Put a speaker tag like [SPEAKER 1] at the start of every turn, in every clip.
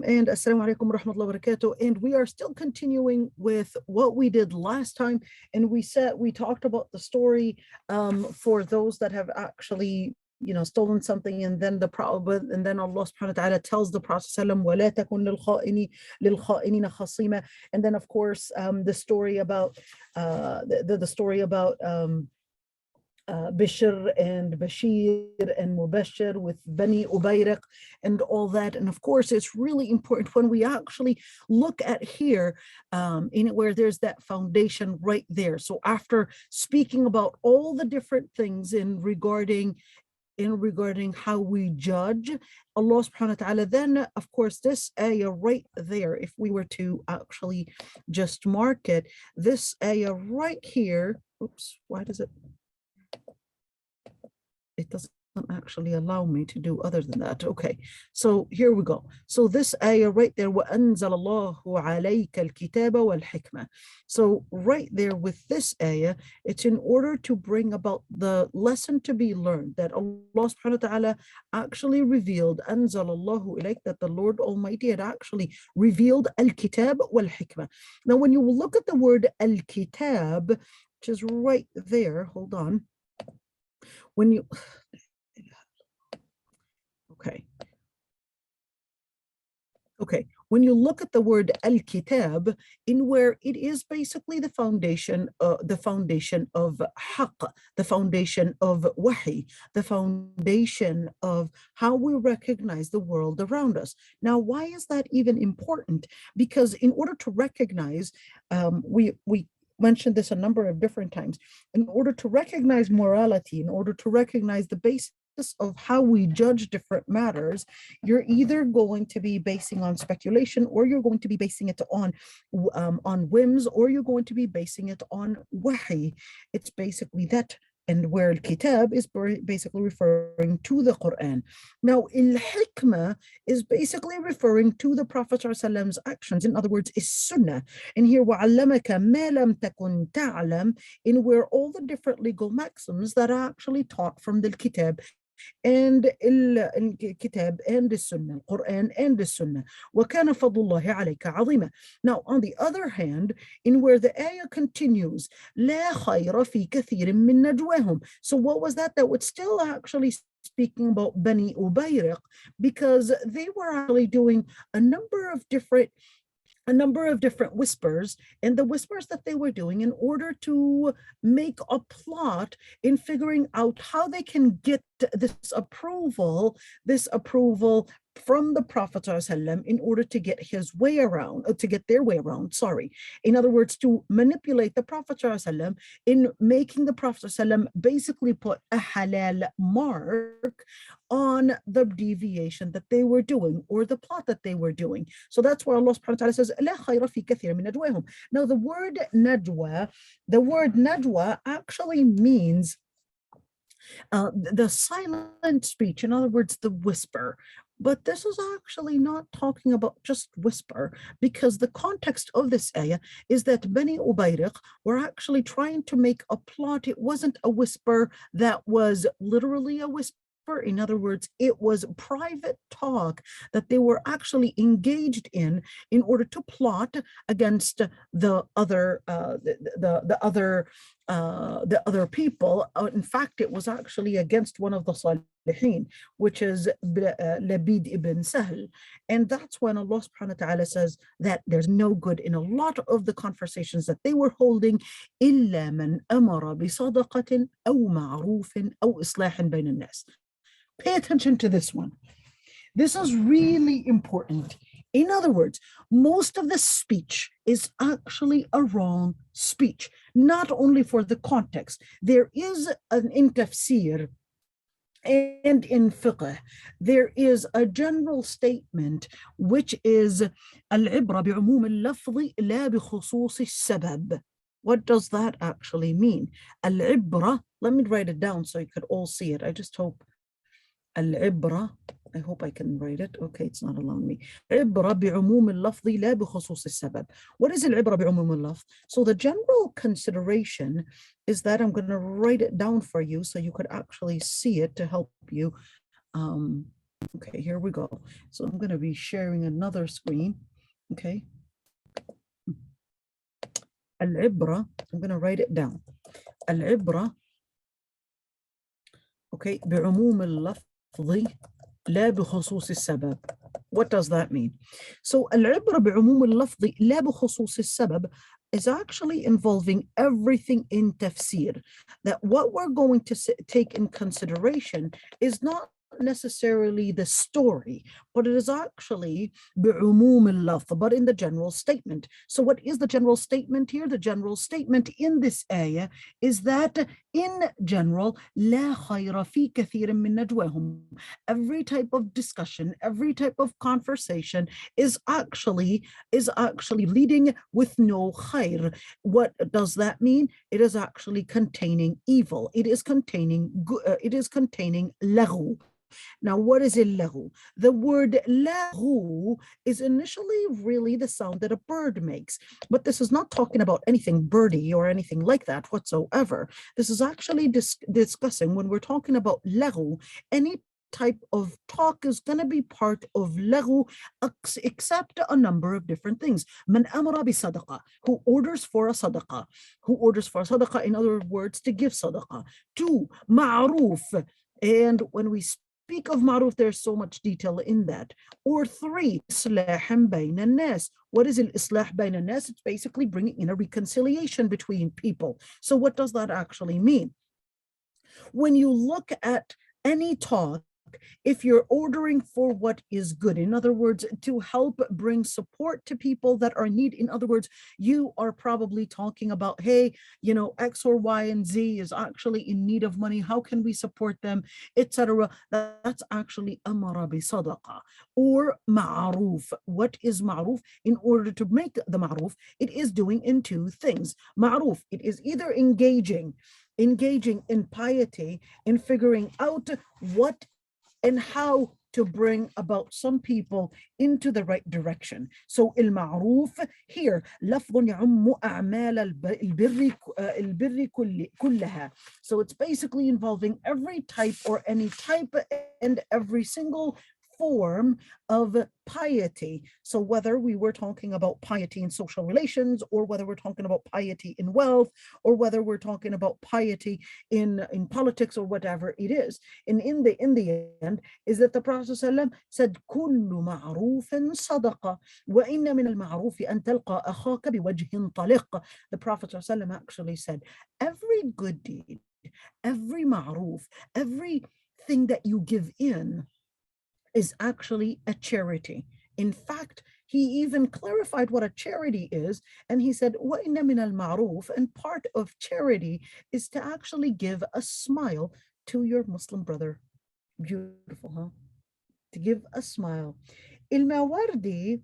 [SPEAKER 1] and assalamu alaikum wa rahmatullahi wa barakatuh. And we are still continuing with what we did last time. And we talked about the story for those that have actually stolen something, and then and then Allah subhanahu wa ta'ala tells the Prophet وَلَا تَكُنْ لِلْخَائِنِينَ خَصِيمًا. And then of course the story about the story about Bishr and Bashir and Mubashir with Bani Ubayriq and all that. And of course, it's really important when we actually look at here in where there's that foundation right there. So after speaking about all the different things regarding how we judge, Allah subhanahu wa ta'ala, then of course this ayah right there, if we were to actually just mark it, this ayah right here, oops, why does it doesn't actually allow me to do other than that. Okay, so here we go. So this ayah right there, وَأَنزَلَ اللَّهُ عَلَيْكَ الْكِتَابَ وَالْحِكْمَةِ. So right there with this ayah, it's in order to bring about the lesson to be learned that Allah subhanahu wa ta'ala actually revealed, أَنزَلَ اللَّهُ إِلَيْكَ, that the Lord Almighty had actually revealed al-kitab wal-hikmah. Now when you look at the word al-kitab, which is right there, hold on. When you, when you look at the word al-kitab, in where it is basically the foundation of haqq, the foundation of wahi, the foundation of how we recognize the world around us. Now, why is that even important? Because in order to recognize, we mentioned this a number of different times, in order to recognize morality, in order to recognize the basis of how we judge different matters, you're either going to be basing on speculation, or you're going to be basing it on whims, or you're going to be basing it on wahi. It's basically that. And where al-kitab is basically referring to the Quran. Now, al-hikmah is basically referring to the Prophet's actions. In other words, is sunnah. And here, وَعَلَّمَكَ مَا لَمْ تَكُنْ تَعْلَمْ, in where all the different legal maxims that are actually taught from the kitab and الكتاب and the Sunnah, Quran and the Sunnah. وَكَانَ فَضْلُ اللَّهِ عَلَيْكَ عَظِيمًا. Now, on the other hand, in where the ayah continues, لَا خَيْرَ فِي كَثِيرٍ مِّن نَجْوَاهُم. So what was that? That was still actually speaking about Bani Ubayriq, because they were actually doing a number of different whispers, and the whispers that they were doing in order to make a plot in figuring out how they can get this approval from the Prophet ﷺ in order to get their way around, in other words, to manipulate the Prophet ﷺ in making the Prophet ﷺ basically put a halal mark on the deviation that they were doing, or the plot that they were doing. So that's why Allah subhanahu wa ta'ala says, لا خير في كثير من نجواهم. Now the word najwa actually means the silent speech, in other words, the whisper. But this is actually not talking about just whisper, because the context of this ayah is that Bani Ubayriq were actually trying to make a plot. It wasn't a whisper that was literally a whisper. In other words, it was private talk that they were actually engaged in order to plot against the other people. In fact, it was actually against one of the Salihin, which is Labid ibn Sahl. And that's when Allah subhanahu wa ta'ala says that there's no good in a lot of the conversations that they were holding. إِلَّا مَنْ أَمَرَ بِصَدَقَةٍ أَوْ مَعْرُوفٍ أَوْ إِصْلَاحٍ بَيْنَ النَّاسِ. Pay attention to this one. This is really important. In other words, most of the speech is actually a wrong speech, not only for the context. There is in tafsir and in fiqh, there is a general statement which is al-ibra bi'umum al-lafzi la bi khusus al-sabab. What does that actually mean? Al-ibra, let me write it down so you could all see it. I just hope. العبرة, I hope I can write it. Okay, it's not allowing me. عبرة بعموم اللفظ لا بخصوص السبب. What is العبرة بعموم اللفظ? So the general consideration is that I'm going to write it down for you so you could actually see it to help you Okay, here we go. So I'm going to be sharing another screen. Okay. Al-ibra, I'm going to write it down. Al-ibra, okay, بعموم اللفظ لا بخصوص السبب. What does that mean? So العبرة بعموم اللفظ لا بخصوص السبب is actually involving everything in tafsir. That what we're going to take in consideration is not necessarily the story, but it is actually بعموم اللفظ, but in the general statement. So what is the general statement here? The general statement in this ayah is that in general, لا خير في كثير من نجواهم. Every type of discussion, every type of conversation is actually leading with no khair. What does that mean? It is actually containing evil. It is containing laghu. Now, what is al-laghu? The word laghu is initially really the sound that a bird makes, but this is not talking about anything birdie or anything like that whatsoever. This is actually discussing, when we're talking about laghu, any type of talk is going to be part of laghu, except a number of different things. Man amara bi sadaqah, who orders for a sadaqah. Who orders for a sadaqah, in other words, to give sadaqah. 2, ma'roof. And when we speak of ma'ruf, there's so much detail in that. Or 3, islahan bayna nas. What is al-islah bayna nas? It's basically bringing in a reconciliation between people. So what does that actually mean? When you look at any talk, if you're ordering for what is good, in other words, to help bring support to people that are in need, in other words, you are probably talking about, hey, X or Y and Z is actually in need of money. How can we support them, etc. That's actually amara bi sadaqa or ma'ruf. What is ma'ruf? In order to make the ma'ruf, it is doing in 2 things. Ma'ruf, it is either engaging in piety, in figuring out what and how to bring about some people into the right direction. So المعروف here لفظ يعم أعمال البر كلها. So it's basically involving every type or any type and every single form of piety. So whether we were talking about piety in social relations, or whether we're talking about piety in wealth, or whether we're talking about piety in politics, or whatever it is. And in the end is that the Prophet ﷺ said, كل معروف صدقة وإن من المعروف أن تلقى أخاك بوجه طلق. The Prophet ﷺ actually said, every good deed, every ma'ruf, everything that you give in is actually a charity. In fact, he even clarified what a charity is, and he said, وَإِنَّ مِنَ الْمَعْرُوفِ, and part of charity is to actually give a smile to your Muslim brother. Beautiful, huh? To give a smile. Al-Mawardi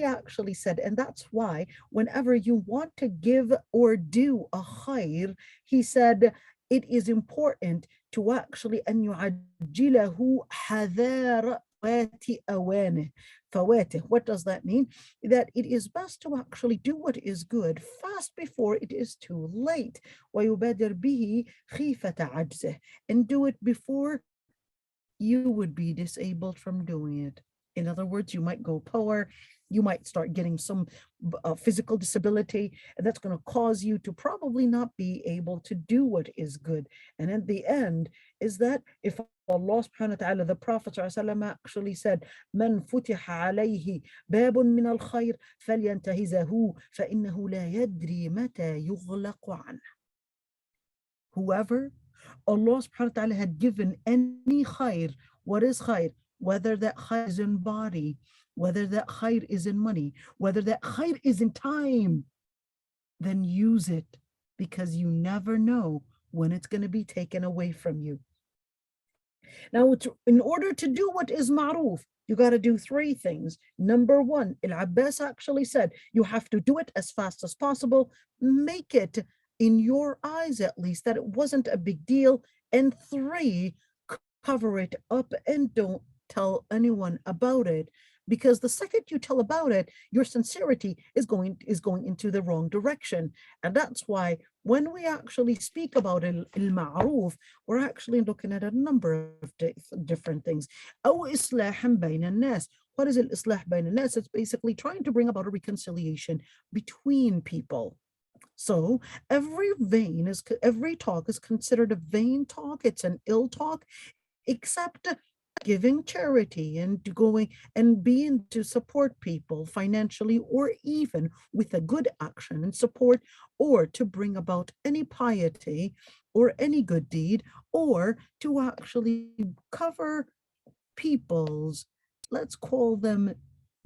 [SPEAKER 1] actually said, and that's why whenever you want to give or do a khair, he said, it is important to actually أن يعجله حذار أوانه فواته. What does that mean? That it is best to actually do what is good fast before it is too late. ويبادر به خيفة عجزه, and do it before you would be disabled from doing it. In other words, you might go poor, you might start getting some physical disability, and that's going to cause you to probably not be able to do what is good. And at the end is that if Allah subhanahu wa ta'ala, the Prophet actually said, من فتح عليه باب من الخير فلينتهزه فإنه لا يدري متى يغلق عنه. Whoever Allah subhanahu wa ta'ala had given any khair, what is khair? Whether that khair is in body, whether that khair is in money, whether that khair is in time, then use it, because you never know when it's going to be taken away from you. Now, in order to do what is ma'ruf, you got to do 3 things. Number 1, Al-Abbas actually said, you have to do it as fast as possible, make it in your eyes at least that it wasn't a big deal, and 3, cover it up and don't tell anyone about it, Because the second you tell about it, your sincerity is going into the wrong direction. And that's why when we actually speak about al-ma'ruf, we're actually looking at a number of different things. أو إصلاح بين الناس. What is al-islah bayn al-nas? It's basically trying to bring about a reconciliation between people. So every talk is considered a vain talk. It's an ill talk, except giving charity and going and being to support people financially, or even with a good action and support, or to bring about any piety or any good deed, or to actually cover people's, let's call them,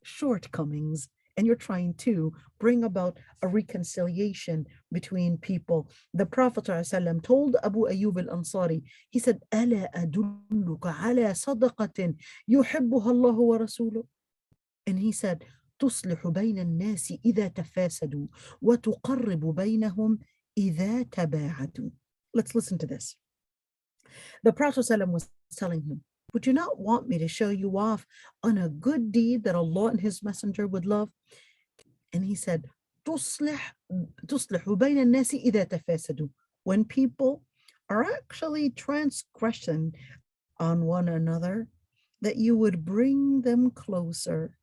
[SPEAKER 1] shortcomings, and you're trying to bring about a reconciliation between people. The Prophet ﷺ told Abu Ayyub al-Ansari, he said, أَلَا أَدُلُّكَ عَلَى صَدَقَةٍ يُحِبُّهَا اللَّهُ وَرَسُولُهُ. And he said, تُصْلِحُ بَيْنَ النَّاسِ إِذَا تَفَاسَدُوا وَتُقَرِّبُ بَيْنَهُمْ إِذَا تَبَاعَدُوا. Let's listen to this. The Prophet ﷺ was telling him, would you not want me to show you off on a good deed that Allah and His Messenger would love? And he said, تصلح بين الناس إذا تفاسدوا. When people are actually transgressing on one another, that you would bring them closer.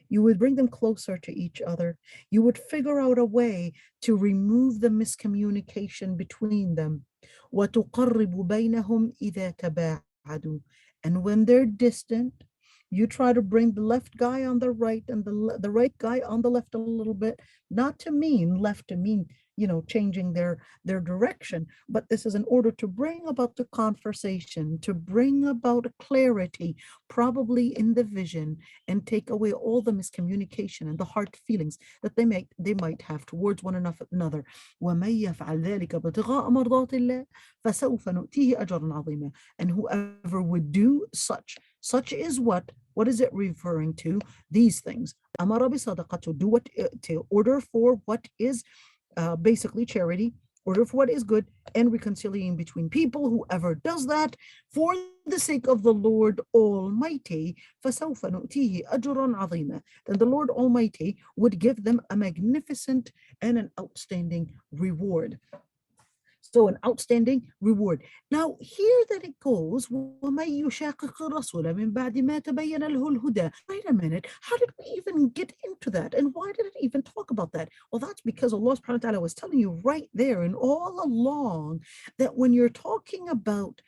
[SPEAKER 1] You would bring them closer to each other. You would figure out a way to remove the miscommunication between them. وتقرب بينهم إذا تباعدوا. And when they're distant, you try to bring the left guy on the right and the right guy on the left a little bit, not to mean left to mean, changing their direction, but this is in order to bring about the conversation, to bring about clarity, probably in the vision, and take away all the miscommunication and the hard feelings that they might have towards one another. وَمَن يَفْعَلْ ذَلِكَ ابْتِغَاءَ مَرْضَاتِ اللَّهِ فَسَوْفَ نُؤْتِيهِ أَجْرًا عَظِيمًا. And whoever would do such is what is it referring to? These things. Amara bisadaqah, to do what, to order for what is basically charity, order for what is good, and reconciliating between people. Whoever does that for the sake of the Lord Almighty, فَسَوْفَ نُؤْتِيهِ أَجْرًا عَظِيمًا. Then the Lord Almighty would give them a magnificent and an outstanding reward. So an outstanding reward. Now here that it goes, وَمَن يُشَاقِقِ الرَّسُولَ مِن بَعْدِ مَا تَبَيَّنَ لَهُ الْهُدَى. Wait a minute, how did we even get into that? And why did it even talk about that? Well, that's because Allah subhanahu wa ta'ala was telling you right there and all along that when you're talking about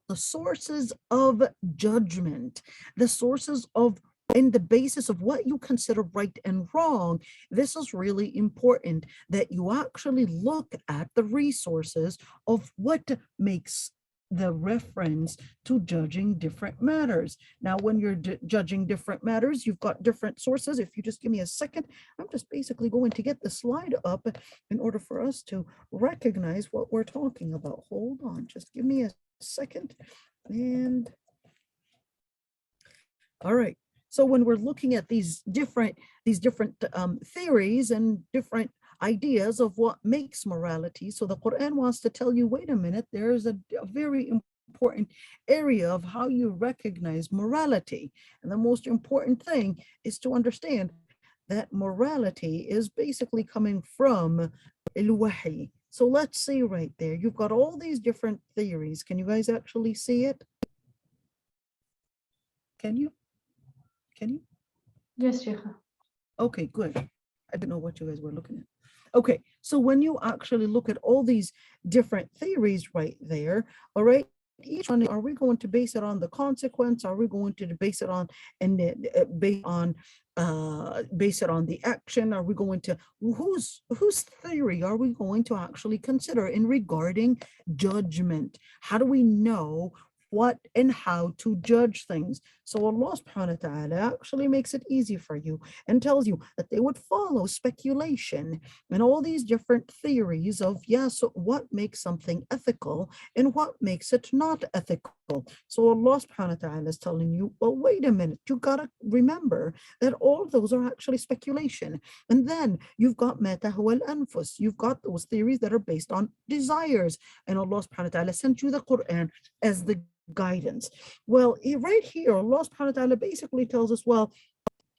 [SPEAKER 1] the sources of judgment, the sources of and the basis of what you consider right and wrong, this is really important that you actually look at the resources of what makes the reference to judging different matters. Now, when you're judging different matters, you've got different sources. If you just give me a second, I'm just basically going to get the slide up in order for us to recognize what we're talking about. Hold on, just give me a second. And all right. So when we're looking at these different theories and different ideas of what makes morality, so the Quran wants to tell you, wait a minute, there's a very important area of how you recognize morality. And the most important thing is to understand that morality is basically coming from al-wahy. So let's see right there, you've got all these different theories. Can you guys actually see it? Can you?
[SPEAKER 2] Yes, Sheikha.
[SPEAKER 1] Okay, good. I didn't know what you guys were looking at. Okay, so when you actually look at all these different theories right there, all right, each one, are we going to base it on the consequence? Are we going to base it on base it on the action? Are we going to whose theory are we going to actually consider in regarding judgment? How do we know what and how to judge things? So Allah subhanahu wa ta'ala actually makes it easy for you and tells you that they would follow speculation and all these different theories of, so what makes something ethical and what makes it not ethical. So Allah subhanahu wa ta'ala is telling you, well, wait a minute, you gotta remember that all of those are actually speculation. And then you've got mata huwa al-anfus, you've got those theories that are based on desires. And Allah subhanahu wa ta'ala sent you the Quran as the guidance. Well, right here, Allah subhanahu wa ta'ala basically tells us, well,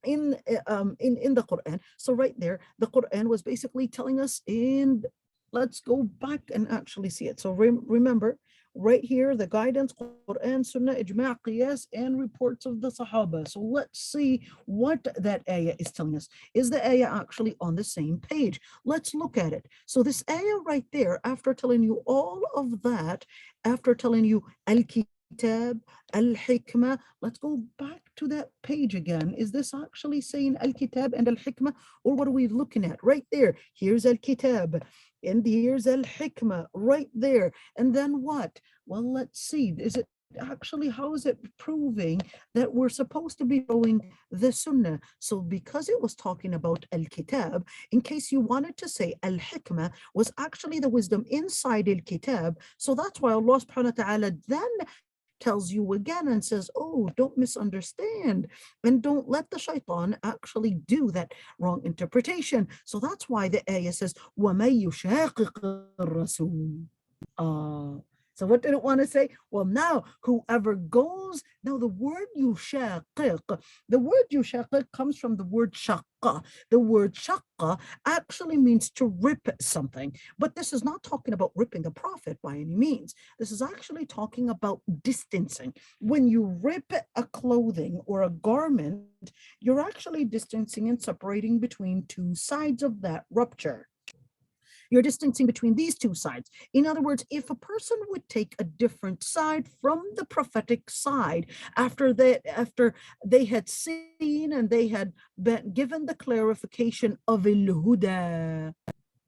[SPEAKER 1] in the Quran. So right there, the Quran was basically telling us in, let's go back and actually see it. So remember, right here, the guidance, Quran, Sunnah, Ijma', Qiyas, and reports of the Sahaba. So let's see what that ayah is telling us. Is the ayah actually on the same page? Let's look at it. So this ayah right there, after telling you all of that, after telling you al-kitab, al-hikmah, let's go back to that page again. Is this actually saying al-kitab and al-hikmah, or what are we looking at? Right there, here's al-kitab, and here's al-hikmah right there. And then what? Well, let's see. Is it actually, how is it proving that we're supposed to be following the sunnah? So because it was talking about al-kitab, in case you wanted to say al-hikmah was actually the wisdom inside al-kitab, so that's why Allah subhanahu wa ta'ala then tells you again and says, oh, don't misunderstand and don't let the shaitan actually do that wrong interpretation. So that's why the ayah says, وَمَن يُشَاقِقِ الرَّسُولِ. So what did it want to say? Well, now whoever goes, now the word yushaqiq, the word yushaqiq comes from the word shaqqa. The word shaqqa actually means to rip something, but this is not talking about ripping a prophet by any means. This is actually talking about distancing. When you rip a clothing or a garment, you're actually distancing and separating between two sides of that rupture. You're distancing between these two sides. In other words, if a person would take a different side from the prophetic side after they had seen and they had been given the clarification of al-huda.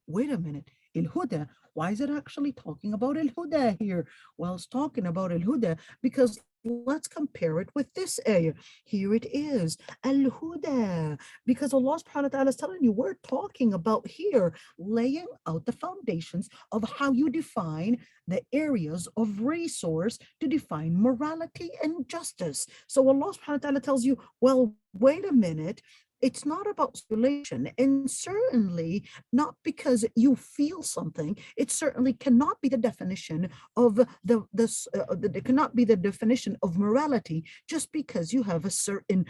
[SPEAKER 1] Wait a minute, al-huda. Why is it actually talking about al-huda here? Well, it's talking about al-huda because let's compare it with this ayah. Here it is, al-huda, because Allah subhanahu wa ta'ala is telling you, we're talking about here laying out the foundations of how you define the areas of resource to define morality and justice. So Allah subhanahu wa ta'ala tells you, well, wait a minute, it's not about speculation, and certainly not because you feel something. It certainly cannot be the definition of it cannot be the definition of morality just because you have a certain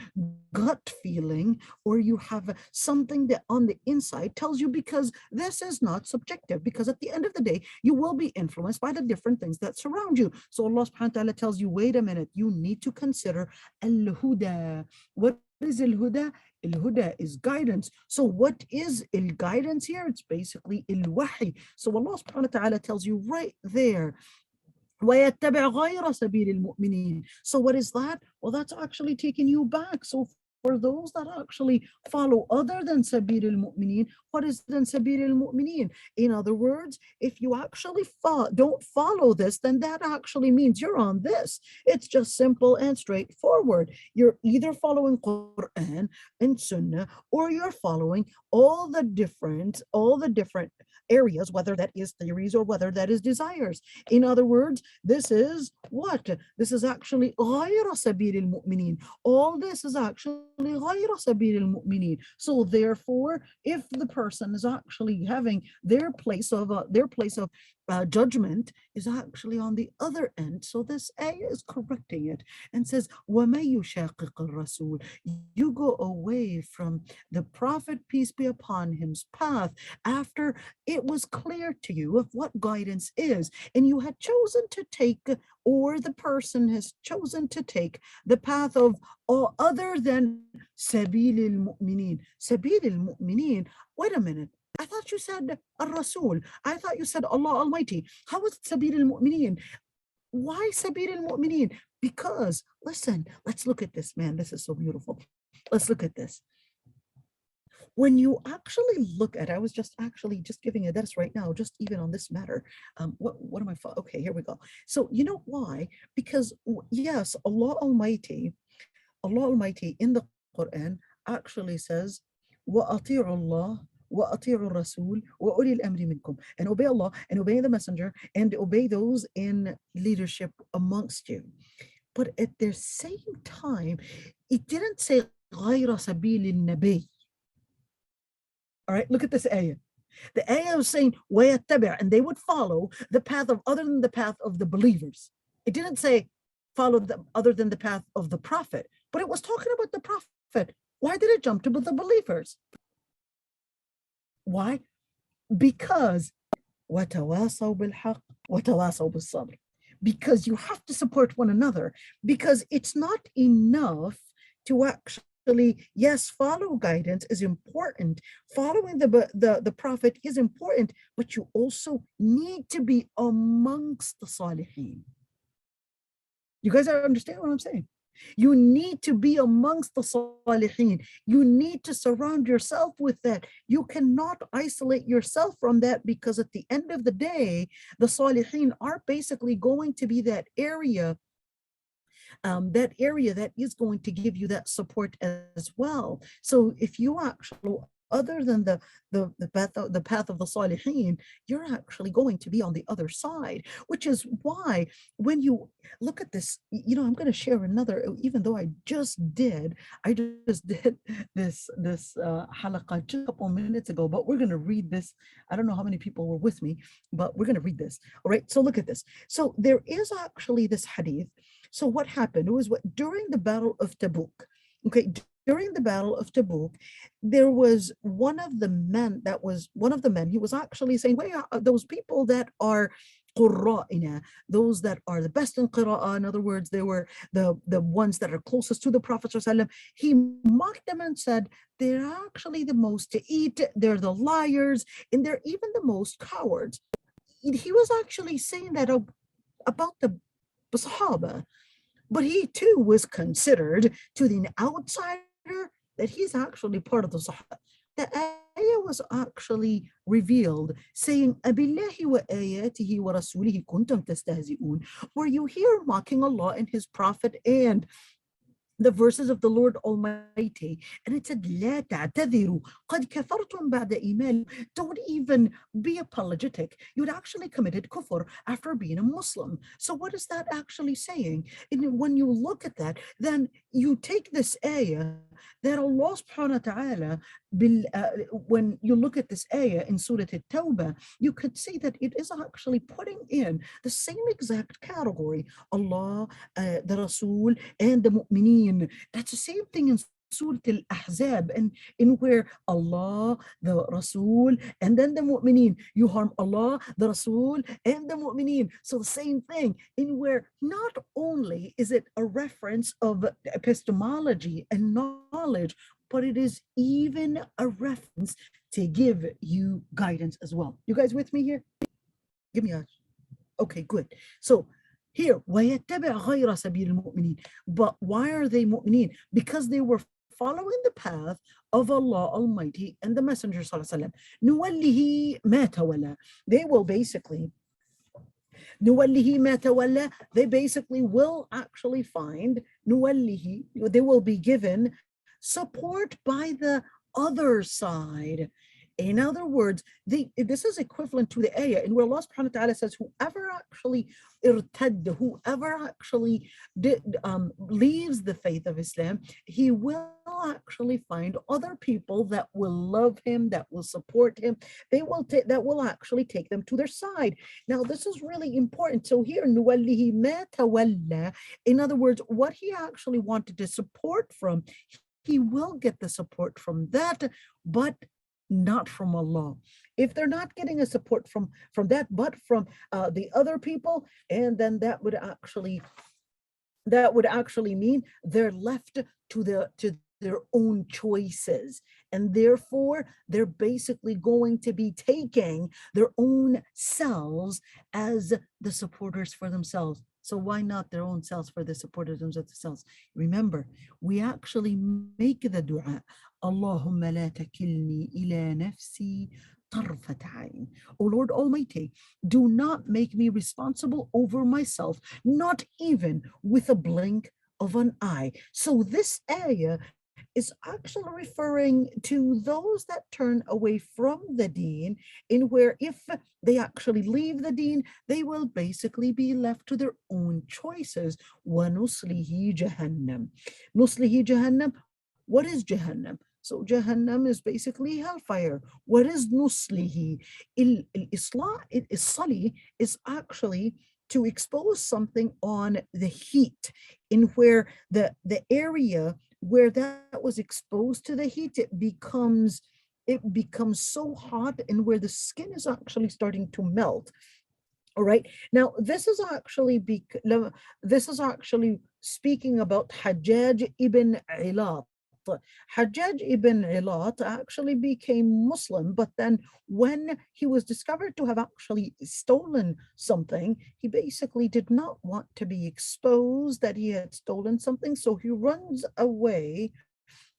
[SPEAKER 1] gut feeling or you have something that on the inside tells you, because this is not subjective, because at the end of the day, you will be influenced by the different things that surround you. So Allah subhanahu wa ta'ala tells you, wait a minute, you need to consider al-huda. What is al-huda? Al-huda is guidance. So what is guidance here? It's basically al-wahi. So Allah subhanahu wa ta'ala tells you right there, وَيَتَّبِعْ غَيْرَ سَبِيلِ الْمُؤْمِنِينَ. So what is that? Well, that's actually taking you back. So for those that actually follow other than Sabil al-Mu'mineen, what is then Sabil al-Mu'mineen? In other words, if you actually don't follow this, then that actually means you're on this. It's just simple and straightforward. You're either following Quran and Sunnah, or you're following all the different areas, whether that is theories or whether that is desires. In other words, this is what? This is actually غَيْرَ سَبِيلِ الْمُؤْمِنِينَ. All this is actually غَيْرَ سَبِيلِ الْمُؤْمِنِينَ. So therefore, if the person is actually having their place of judgment is actually on the other end, so this ayah is correcting it and says, وَمَن يُشَاقِقِ الرَّسُولِ. You go away from the Prophet, peace be upon him's path, after it was clear to you of what guidance is, and you had chosen to take, or the person has chosen to take the path of all other than Sabil al-Mu'mineen. Sabil al-Mu'mineen, wait a minute, I thought you said al-Rasul. I thought you said Allah Almighty. How is Sabil al-Mu'mineen? Why Sabil al-Mu'mineen? Because, listen, let's look at this, man. This is so beautiful. Let's look at this. When you actually look at, I was just giving a dars right now, just even on this matter. What am I? Okay, here we go. So you know why? Because yes, Allah Almighty in the Quran actually says, وَأَطِيعُوا اللَّهَ وَأَطِيعُوا الرَّسُولَ وَأُولِي الْأَمْرِ مِنْكُمْ, and obey Allah and obey the messenger and obey those in leadership amongst you. But at the same time, it didn't say غَيْرَ سَبِيلِ النَّبِيِّ. All right, look at this ayah. The ayah was saying, وَيَتَّبِعْ, and they would follow the path of other than the path of the believers. It didn't say follow them other than the path of the Prophet. But it was talking about the Prophet. Why did it jump to the believers? Why? Because وَتَوَاصَوْا بِالْحَقِّ وَتَوَاصَوْا بِالصَّبْرِ. Because you have to support one another. Because it's not enough to actually, yes, follow guidance is important. Following the Prophet is important, but you also need to be amongst the Salihin. You guys understand what I'm saying? You need to be amongst the Salihin. You need to surround yourself with that. You cannot isolate yourself from that, because at the end of the day, the Salihin are basically going to be that area that is going to give you that support as well. So if you actually, other than the path of the Salihin, you're actually going to be on the other side, which is why when you look at this, I'm going to share another, even though I just did this halaqah just a couple minutes ago, but we're going to read this. I don't know how many people were with me, but we're going to read this. All right, so look at this. So there is actually this hadith. So what happened? It was during the Battle of Tabuk. Okay, during the Battle of Tabuk, there was one of the men, he was actually saying, well, those people that are qurra'ina, those that are the best in qira'ah, in other words, they were the ones that are closest to the Prophet ﷺ. He mocked them and said, they're actually the most to eat, they're the liars, and they're even the most cowards. He was actually saying that about the Sahaba, but he too was considered to the outsider that he's actually part of the Sahaba. The ayah was actually revealed saying, Abillahi wa ayatihi wa rasulihi kuntum tastahzi'un. Were you here mocking Allah and His Prophet and the verses of the Lord Almighty? And it said, لا تعتذروا قد كفرتم بعد إيمان. Don't even be apologetic. You'd actually committed kufr after being a Muslim. So what is that actually saying? And when you look at that, then you take this ayah that Allah subhanahu wa ta'ala, when you look at this ayah in Surah At-Tawbah, you could see that it is actually putting in the same exact category, Allah, the Rasul, and the Mu'mineen. That's the same thing in Surah Al-Ahzab, and in where Allah, the Rasul, and then the Mu'mineen. You harm Allah, the Rasul, and the Mu'mineen. So the same thing, in where not only is it a reference of epistemology and knowledge, but it is even a reference to give you guidance as well. You guys with me here? Give me a, okay, good. So here, وَيَتَّبِعْ غَيْرَ سَبِيلِ الْمُؤْمِنِينَ. But why are they mu'mineen? Because they were following the path of Allah Almighty and the Messenger ﷺ. نُوَلِّهِ مَا تَوَلَّى. They will basically, نُوَلِّهِ مَا تَوَلَّى, they basically will actually find, نُوَلِّهِ, they will be given support by the other side. In other words, this is equivalent to the ayah in where Allah subhanahu wa ta'ala says, whoever actually irtad, whoever actually leaves the faith of Islam, he will actually find other people that will love him, that will support him. They will that will actually take them to their side. Now, this is really important. So here, nuwallihi ma tawalla, in other words, what he actually wanted to support from, he will get the support from that, but not from Allah. If they're not getting a support from that, but from the other people, and then that would actually mean they're left to their own choices, and therefore they're basically going to be taking their own selves as the supporters for themselves. So why not their own selves for the supporters of themselves? Remember, we actually make the dua, Allahumma la takilni ila nafsi طرفة عين. O Lord Almighty, do not make me responsible over myself, not even with a blink of an eye. So this ayah is actually referring to those that turn away from the deen, in where if they actually leave the deen, they will basically be left to their own choices. وَنُصْلِهِ جَهَنَّمْ. نُصْلِهِ جَهَنَّمْ. What is Jahannam? So Jahannam is basically hellfire. What is nuslihi? Isli is actually to expose something on the heat, in where the area where that was exposed to the heat, it becomes so hot, and where the skin is actually starting to melt. All right. Now, this is actually speaking about Hajjaj ibn Ilat. Hajjaj ibn Ilat actually became Muslim, but then when he was discovered to have actually stolen something, he basically did not want to be exposed that he had stolen something, so he runs away.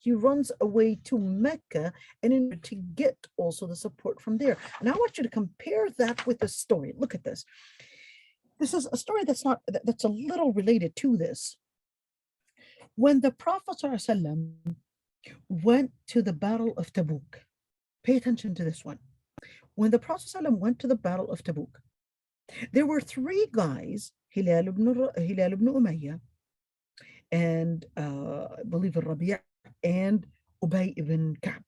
[SPEAKER 1] To Mecca, and in order to get also the support from there. And I want you to compare that with the story. Look at this. This is a story that's a little related to this. When the Prophet ﷺ went to the Battle of Tabuk, pay attention to this one. When the Prophet ﷺ went to the Battle of Tabuk, there were three guys, Hilal ibn Umayyah, and I believe Rabi' and Ubay ibn Ka'b.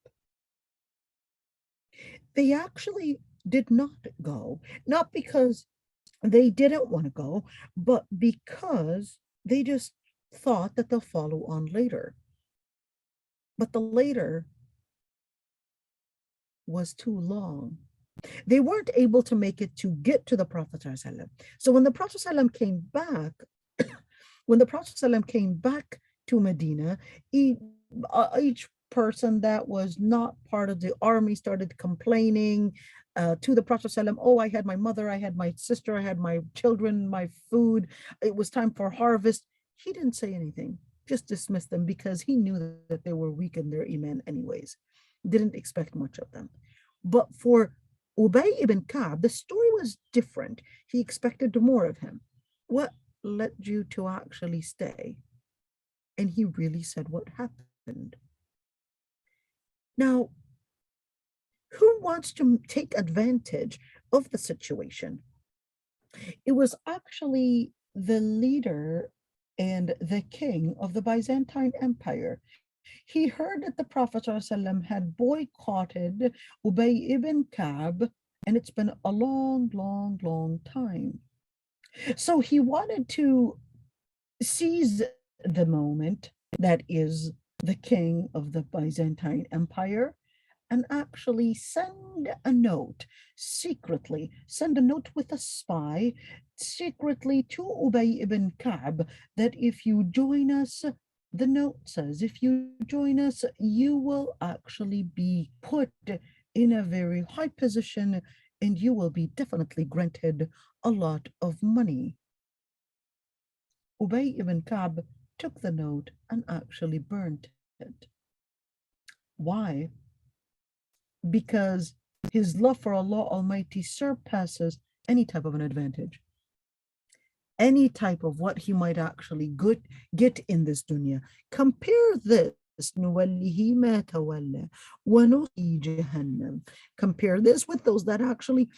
[SPEAKER 1] They actually did not go, not because they didn't want to go, but because they just thought that they'll follow on later. But the later was too long. They weren't able to make it to get to the Prophet ﷺ. So when the Prophet ﷺ came back, to Medina, each person that was not part of the army started complaining to the Prophet ﷺ, oh, I had my mother, I had my sister, I had my children, my food, it was time for harvest. He didn't say anything, just dismissed them, because he knew that they were weak in their iman anyways. Didn't expect much of them. But for Ubay ibn Ka'b, the story was different. He expected more of him. What led you to actually stay? And he really said what happened. Now, who wants to take advantage of the situation? It was actually the leader and the king of the Byzantine Empire. He heard that the Prophet ﷺ had boycotted Ubay ibn Ka'b, and it's been a long, long, long time. So he wanted to seize the moment, that is the king of the Byzantine Empire, and actually send a note with a spy secretly to Ubay ibn Ka'b, that if you join us, the note says, if you join us, you will actually be put in a very high position, and you will be definitely granted a lot of money. Ubay ibn Ka'b took the note and actually burnt it. Why? Because his love for Allah Almighty surpasses any type of an advantage, any type of what he might actually get in this dunya. Compare this. Compare this with those that actually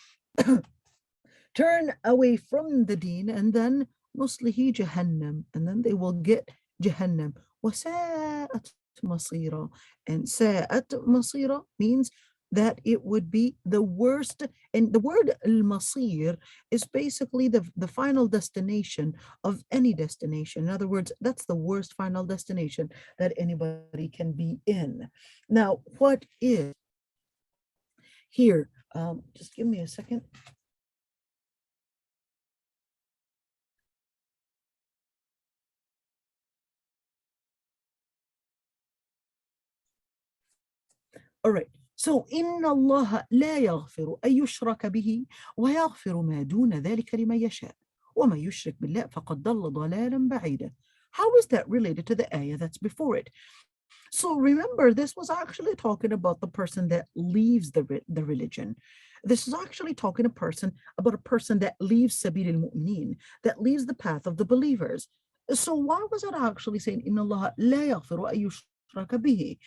[SPEAKER 1] turn away from the deen, and then nuslihi jahannam, and then they will get Jahannam. وَسَاءَتْ مَصِيرًا. And sa'at masira means that it would be the worst. And the word al-masir is basically the final destination of any destination. In other words, that's the worst final destination that anybody can be in. Now, what is here? Just give me a second. All right. So, إن الله لا يغفر أن يشرك به ويغفر ما دون ذلك لمن يشاء ومن يشرك بالله فقد ضل ضلالا بعيدا. How is that related to the ayah that's before it? So remember, this was actually talking about the person that leaves the religion. This is actually talking about a person that leaves sabil al-mu'minin, that leaves the path of the believers. So why was it actually saying إن الله لا يغفر أن يشرك به?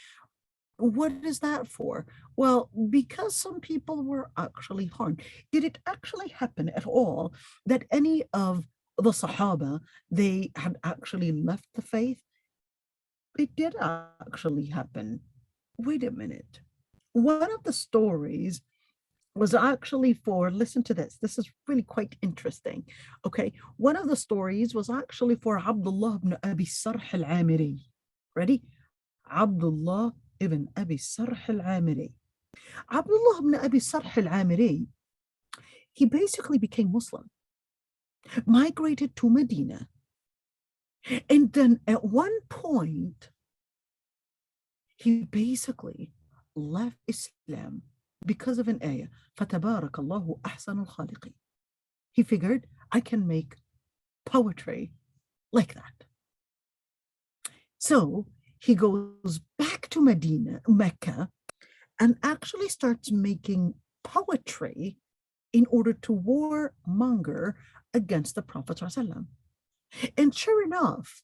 [SPEAKER 1] What is that for? Well, because some people were actually harmed. Did it actually happen at all that any of the Sahaba, they had actually left the faith? It did actually happen. Wait a minute. One of the stories was actually for, listen to this, this is really quite interesting. Okay, one of the stories was actually for Abdullah ibn Abi Sarh al-Amiri. Ready? Abdullah ibn Abi Sarh al-Amiri. Abdullah ibn Abi Sarh al-Amiri, he basically became Muslim, migrated to Medina, and then at one point, he basically left Islam because of an ayah, فَتَبَارَكَ اللَّهُ أَحْسَنُ الْخَالِقِينَ. He figured, I can make poetry like that. So he goes back to Medina, Mecca, and actually starts making poetry in order to warmonger against the Prophet ﷺ. And sure enough,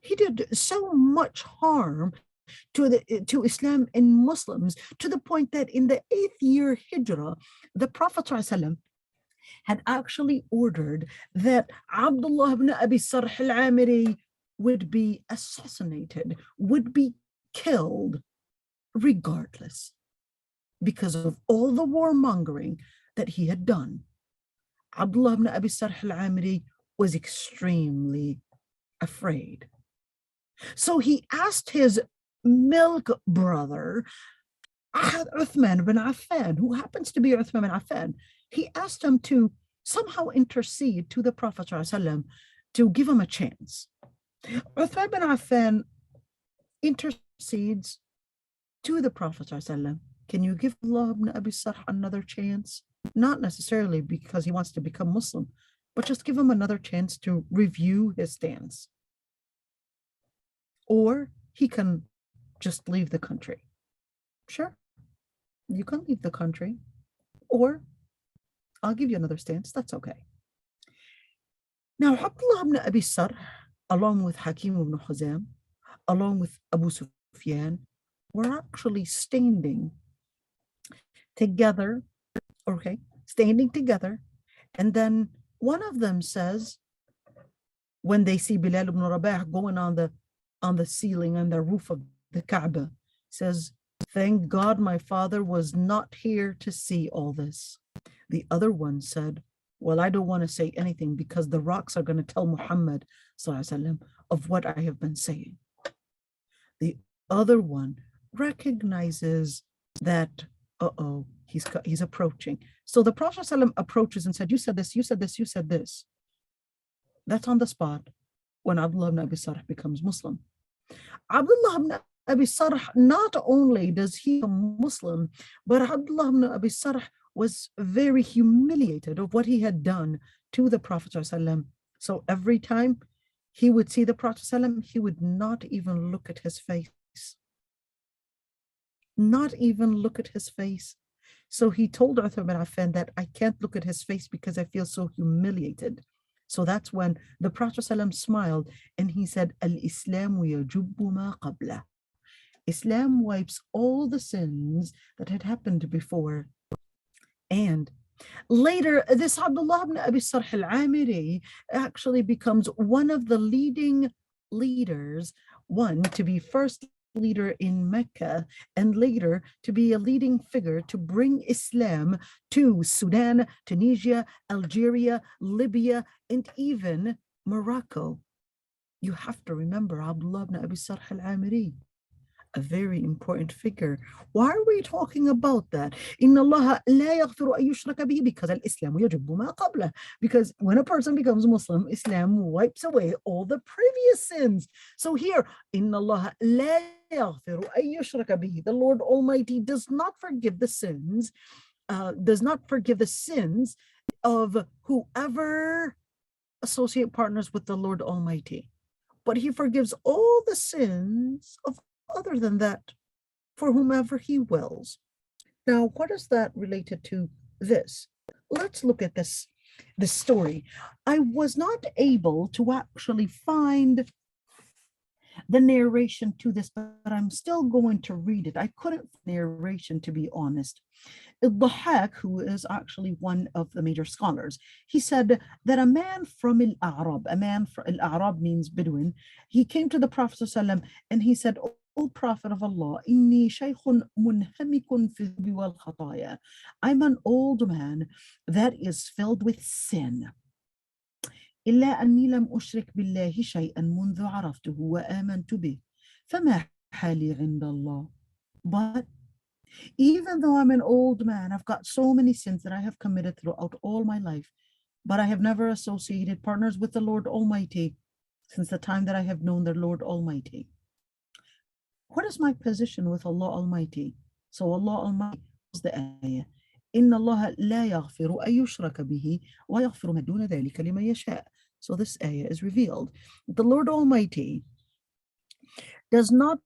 [SPEAKER 1] he did so much harm to Islam and Muslims, to the point that in the 8th year Hijrah, the Prophet ﷺ had actually ordered that Abdullah ibn Abi Sarh al-Amiri would be assassinated, would be killed regardless, because of all the warmongering that he had done. Abdullah ibn Abi Sarh al-Amiri was extremely afraid. So he asked his milk brother, Uthman ibn Affan, who happens to be Uthman ibn Affan, he asked him to somehow intercede to the Prophet ﷺ to give him a chance. Uthman ibn Affan intercedes to the Prophet ﷺ. Can you give Allah ibn Abi Sarh another chance? Not necessarily because he wants to become Muslim, but just give him another chance to review his stance. Or he can just leave the country. Sure, you can leave the country, or I'll give you another stance. That's okay. Now, Abdullah ibn Abi Sarh, along with Hakim ibn Hizam, along with Abu Sufyan, were actually standing together, and then one of them says, when they see Bilal ibn Rabah going on the ceiling and the roof of the Kaaba, says, thank God my father was not here to see all this. The other one said, well, I don't want to say anything because the rocks are going to tell Muhammad ﷺ of what I have been saying. The other one recognizes that, he's approaching. So the Prophet ﷺ approaches and said, you said this, you said this, you said this. That's on the spot when Abdullah ibn Abi Sarh becomes Muslim. Abdullah ibn Abi Sarh, not only does he become Muslim, but Abdullah ibn Abi Sarh was very humiliated of what he had done to the Prophet ﷺ. So every time he would see the Prophet ﷺ, he would not even look at his face. Not even look at his face. So he told Uthman bin Affan that I can't look at his face because I feel so humiliated. So that's when the Prophet ﷺ smiled and he said, Al-Islamu yajubbu ma qabla. Islam wipes all the sins that had happened before. And later, this Abdullah ibn Abi Sarh al-Amiri actually becomes one of the leading leaders, one to be first leader in Mecca, and later to be a leading figure to bring Islam to Sudan, Tunisia, Algeria, Libya, and even Morocco. You have to remember Abdullah ibn Abi Sarh al-Amiri, a very important figure. Why are we talking about that? إن الله لا يغفر أن يشرك به, because الإسلام يجب ما قبله. Because when a person becomes Muslim, Islam wipes away all the previous sins. So here, إن الله لا يغفر أن يشرك به, the Lord Almighty does not forgive the sins, of whoever associate partners with the Lord Almighty. But he forgives all the sins of other than that for whomever he wills. Now, what is that related to this? Let's look at this story. I was not able to actually find the narration to this, but I'm still going to read it. I couldn't find narration, to be honest. Al-Dhahak, who is actually one of the major scholars, he said that a man from Al-A'rab, Al-A'rab means Bedouin, he came to the Prophet ﷺ and he said, O Prophet of Allah, إني شيخ منهمك في الذنوب والخطايا. I'm an old man that is filled with sin. إلا أني لم أشرك بالله شيئا منذ عرفته وآمنت به. فما حالي عند الله. But even though I'm an old man, I've got so many sins that I have committed throughout all my life, but I have never associated partners with the Lord Almighty since the time that I have known the Lord Almighty. What is my position with Allah Almighty? So Allah Almighty is the ayah. إن الله لا يغفر أن يشرك به ويغفر ما دون ذلك لمن يشاء. So this ayah is revealed. The Lord Almighty does not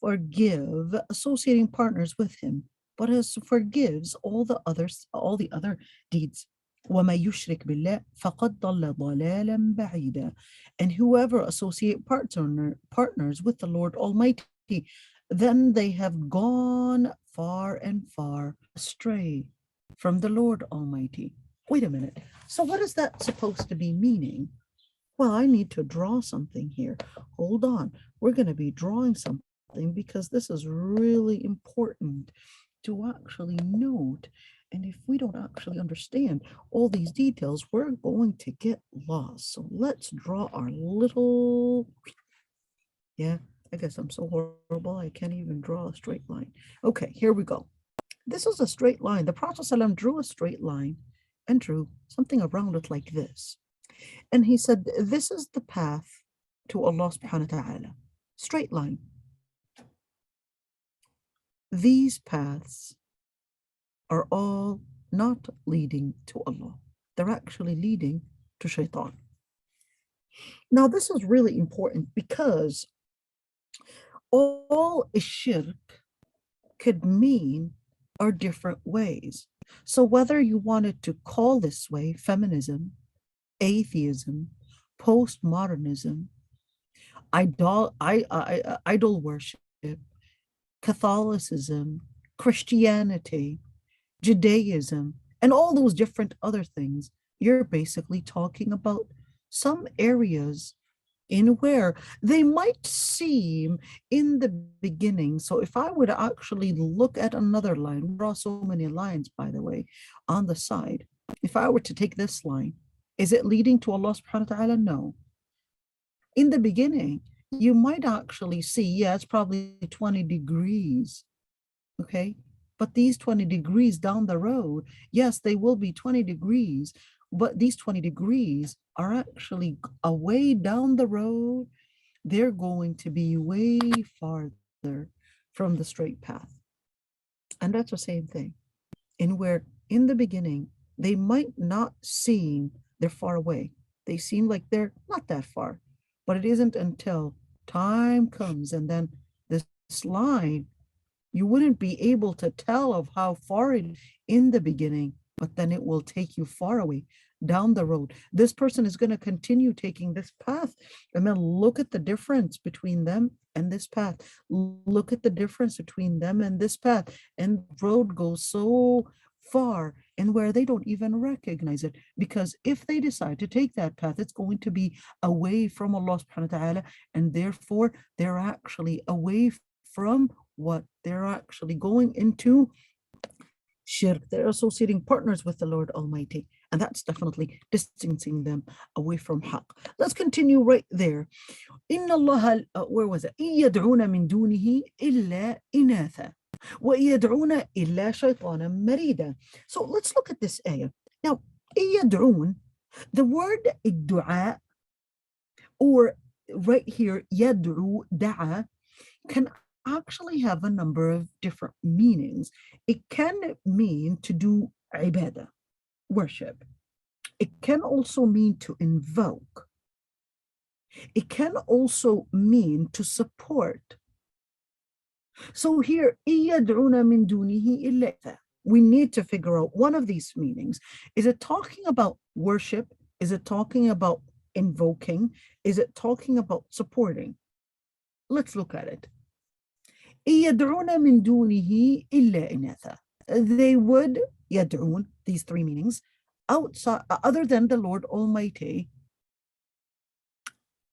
[SPEAKER 1] forgive associating partners with him, but forgives all the other deeds. وَمَا يُشْرِكْ بِاللَّهِ فَقَدْ ضَلَّ ضَلَالًا بَعِيدًا. And whoever associate partners with the Lord Almighty, then they have gone far and far astray from the Lord Almighty. Wait a minute. So what is that supposed to be meaning? Well, I need to draw something here. Hold on. We're going to be drawing something because this is really important to actually note. And if we don't actually understand all these details, we're going to get lost. So let's draw our little, yeah, I guess I'm so horrible, I can't even draw a straight line. Okay, here we go. This is a straight line. The Prophet ﷺ drew a straight line and drew something around it like this. And he said, this is the path to Allah subhanahu wa ta'ala. Straight line. These paths are all not leading to Allah. They're actually leading to shaitan. Now, this is really important because all shirk could mean are different ways. So whether you wanted to call this way feminism, atheism, postmodernism, idol worship, Catholicism, Christianity, Judaism, and all those different other things, you're basically talking about some areas in where they might seem in the beginning. So if I were to actually look at another line, we draw so many lines, by the way, on the side. If I were to take this line, is it leading to Allah subhanahu wa ta'ala? No. In the beginning, you might actually see, yeah, it's probably 20 degrees, okay? But these 20 degrees down the road, yes, they will be 20 degrees, but these 20 degrees are actually away down the road. They're going to be way farther from the straight path. And that's the same thing. In where in the beginning, they might not seem they're far away. They seem like they're not that far, but it isn't until time comes and then this line, you wouldn't be able to tell of how far it is in the beginning, but then it will take you far away down the road. This person is going to continue taking this path, and then look at the difference between them and this path. Look at the difference between them and this path, and the road goes so far and where they don't even recognize it, because if they decide to take that path, it's going to be away from Allah subhanahu wa ta'ala, and therefore they're actually away from what they're actually going into shirk. They're associating partners with the Lord Almighty, and that's definitely distancing them away from haqq. Let's continue right there. Inna Allah, where was it? يَدْعُونَ مِن دُونِهِ إِلَّا إِنَاثًا وَيَدْعُونَ إِلَّا شَيْطَانًا مَرِيدًا. So let's look at this ayah. Now, يَدْعُون, the word الدعاء, or right here, يَدْعُو, da'a, can actually have a number of different meanings. It can mean to do ibadah, worship. It can also mean to invoke. It can also mean to support. So here, يَدْعُونَ مِن دُونِهِ إِلَّا, we need to figure out one of these meanings. Is it talking about worship? Is it talking about invoking? Is it talking about supporting? Let's look at it. يَدْعُونَ مِن دُونِهِ إِلَّا إِنَاثًا. They would, يَدْعُون, these three meanings, outside, other than the Lord Almighty,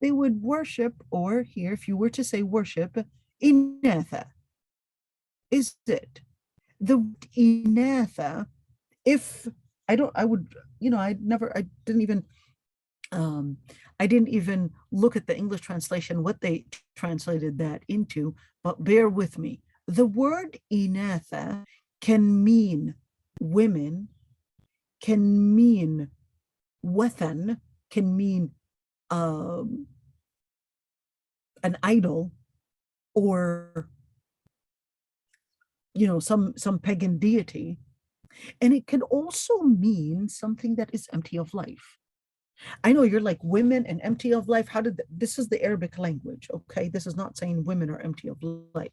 [SPEAKER 1] they would worship, or here, if you were to say worship, inatha. Is it? The inatha, if I don't, I would, I didn't even look at the English translation, what they translated that into, but bear with me. The word inatha can mean women, can mean wathan, can mean an idol, or some pagan deity, and it can also mean something that is empty of life. I know you're like, women and empty of life. This is the Arabic language, okay? This is not saying women are empty of life,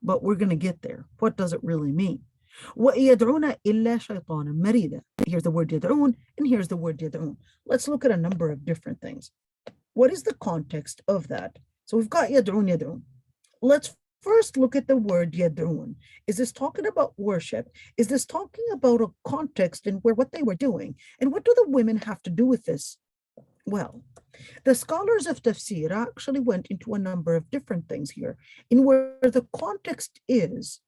[SPEAKER 1] but we're going to get there. What does it really mean? وَيَدْعُونَ إِلَّا شَيْطَانًا مَرِيدًا. Here's the word يدعون, and here's the word يدعون. Let's look at a number of different things. What is the context of that? So we've got يدعون, يدعون. Let's first look at the word yad'un. Is this talking about worship? Is this talking about a context in where what they were doing? And what do the women have to do with this? Well, the scholars of tafsir actually went into a number of different things here, in where the context is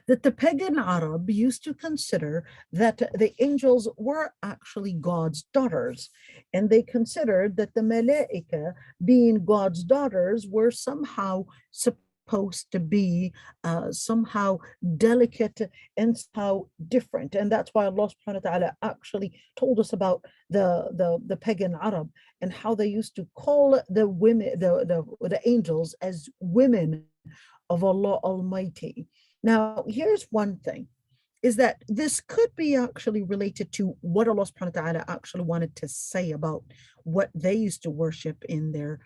[SPEAKER 1] that the pagan Arab used to consider that the angels were actually God's daughters, and they considered that the malaika, being God's daughters, were somehow supposed to be somehow delicate and somehow different. And that's why Allah subhanahu wa ta'ala actually told us about the pagan Arab and how they used to call the women, the angels, as women of Allah Almighty. Now, here's one thing, is that this could be actually related to what Allah subhanahu wa ta'ala actually wanted to say about what they used to worship in their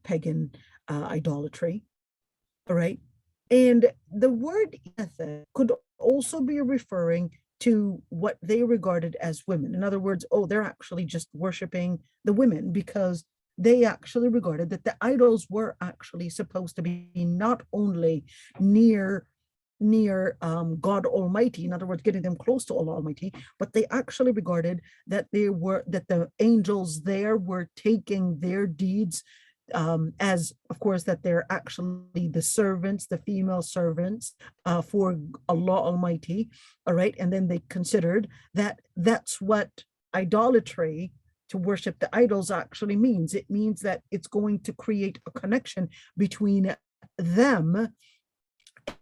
[SPEAKER 1] pagan idolatry. All right. And the word ethic could also be referring to what they regarded as women. In other words, they're actually just worshiping the women, because they actually regarded that the idols were actually supposed to be not only near God Almighty, in other words, getting them close to Allah Almighty, but they actually regarded that the angels there were taking their deeds as, of course, that they're actually the servants, the female servants for Allah Almighty. All right. And then they considered that that's what idolatry, to worship the idols, actually means. It means that it's going to create a connection between them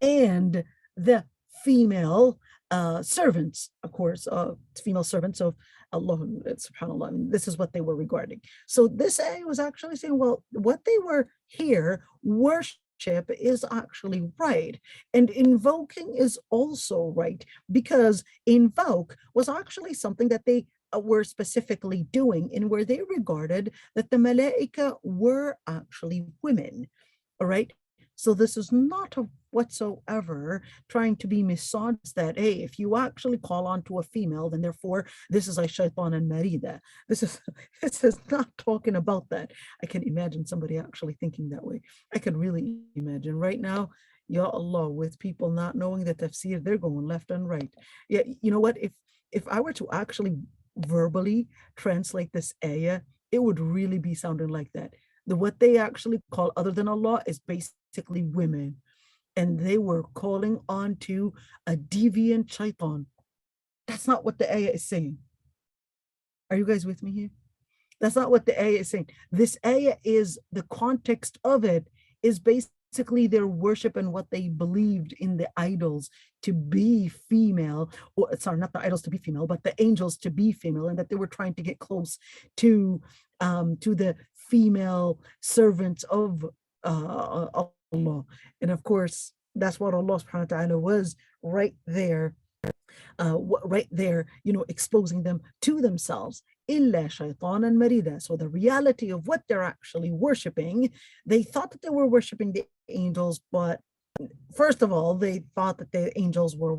[SPEAKER 1] and the female servants, of course, female servants of Allah, subhanAllah. I mean, this is what they were regarding. So this ayah was actually saying, well, what they were here, worship is actually right. And invoking is also right, because invoke was actually something that they were specifically doing, and where they regarded that the malaika were actually women. All right. So this is not whatsoever trying to be misogynist, that, hey, if you actually call on to a female, then therefore this is a shaitan and marida. This is not talking about that. I can imagine somebody actually thinking that way. I can really imagine right now, ya Allah, with people not knowing the tafsir, they're going left and right. Yeah, you know what? If I were to actually verbally translate this ayah, it would really be sounding like that. What they actually call other than Allah is basically women, and they were calling on to a deviant shaitan. That's not what the ayah is saying. Are you guys with me here? That's not what the ayah is saying. This ayah is, the context of it is basically their worship and what they believed in the idols to be female, or sorry, not the idols to be female, but the angels to be female, and that they were trying to get close to the female servants of Allah. And of course, that's what Allah subhanahu wa ta'ala was right there, exposing them to themselves. Illa shaytanan marida. So the reality of what they're actually worshiping, they thought that they were worshiping the angels, but first of all, they thought that the angels were.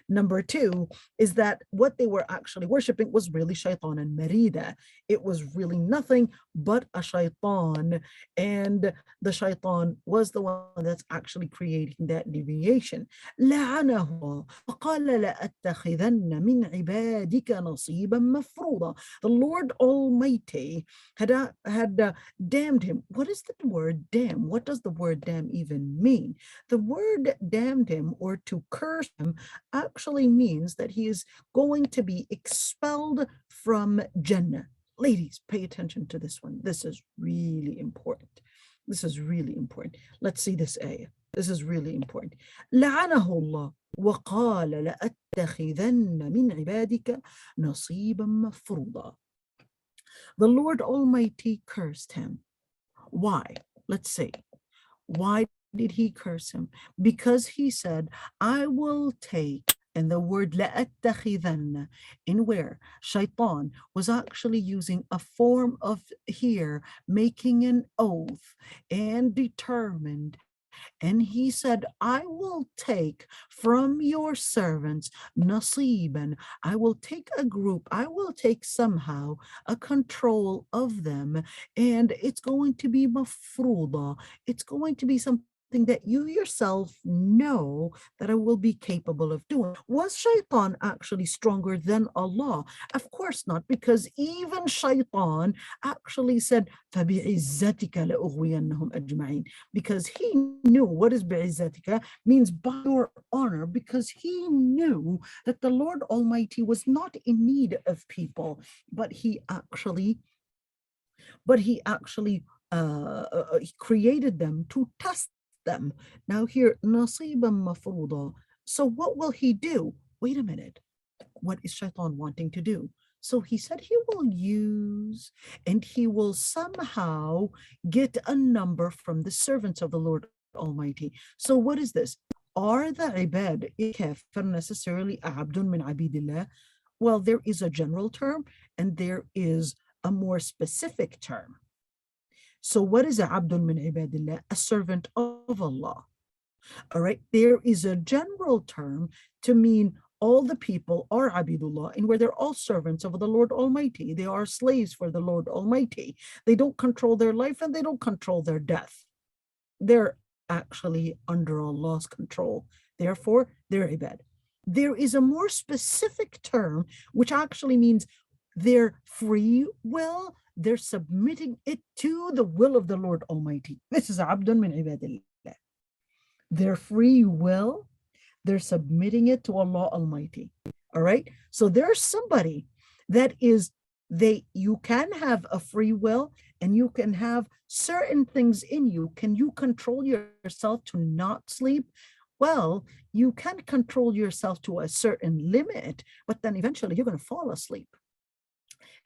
[SPEAKER 1] Number two is that what they were actually worshiping was really shaitan and marida. It was really nothing but a shaitan, and the shaitan was the one that's actually creating that deviation. لعنه وقال لأتخذن من عبادك نصيبا مفروضا. The Lord Almighty had damned him. What is the word damn? What does the word damn even mean? The word damned him, or to curse him, actually means that he is going to be expelled from Jannah. Ladies, pay attention to this one. This is really important. This is really important. Let's see this ayah. This is really important. لعنه الله وقال لأتخذن من عبادك نصيبا مفروضا. The Lord Almighty cursed him. Why? Let's see. Why did he curse him? Because he said, I will take, and the word لأتخذن, in where shaitan was actually using a form of here, making an oath and determined. And he said, I will take from your servants nasiban. I will take a group. I will take somehow a control of them. And it's going to be mafruda. It's going to be something that you yourself know that I will be capable of doing. Was shaitan actually stronger than Allah? Of course not, because even shaitan actually said, فَبِعِزَّتِكَ لَأُغْوِيَنَّهُمْ أَجْمَعِينَ, because he knew what is bi'izzatika means by your honor, because he knew that the Lord Almighty was not in need of people, but he actually created them to test them. Now here, nasiban mafruda. So what will he do? Wait a minute. What is shaitan wanting to do? So he said he will use, and he will somehow get a number from the servants of the Lord Almighty. So what is this? Are the ibad kafir necessarily abdun min abidillah? Well, there is a general term and there is a more specific term. So what is a abdun min ibadillah? A servant of Allah. All right, there is a general term to mean all the people are abidullah, and where they're all servants of the Lord Almighty. They are slaves for the Lord Almighty. They don't control their life and they don't control their death. They're actually under Allah's control. Therefore, they're ibad. There is a more specific term, which actually means their free will. They're submitting it to the will of the Lord Almighty. This is abdun min ibadillah. Their free will, they're submitting it to Allah Almighty. All right. So there's somebody that is, you can have a free will and you can have certain things in you. Can you control yourself to not sleep? Well, you can control yourself to a certain limit, but then eventually you're going to fall asleep.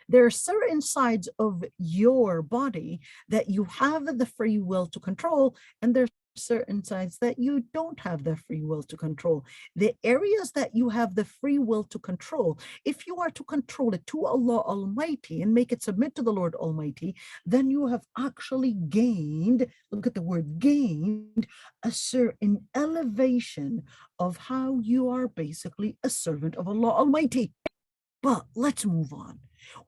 [SPEAKER 1] There are certain sides of your body that you have the free will to control, and there's certain sides that you don't have the free will to control. The areas that you have the free will to control, if you are to control it to Allah Almighty and make it submit to the Lord Almighty, then you have actually gained, look at the word gained, a certain elevation of how you are basically a servant of Allah Almighty. But let's move on.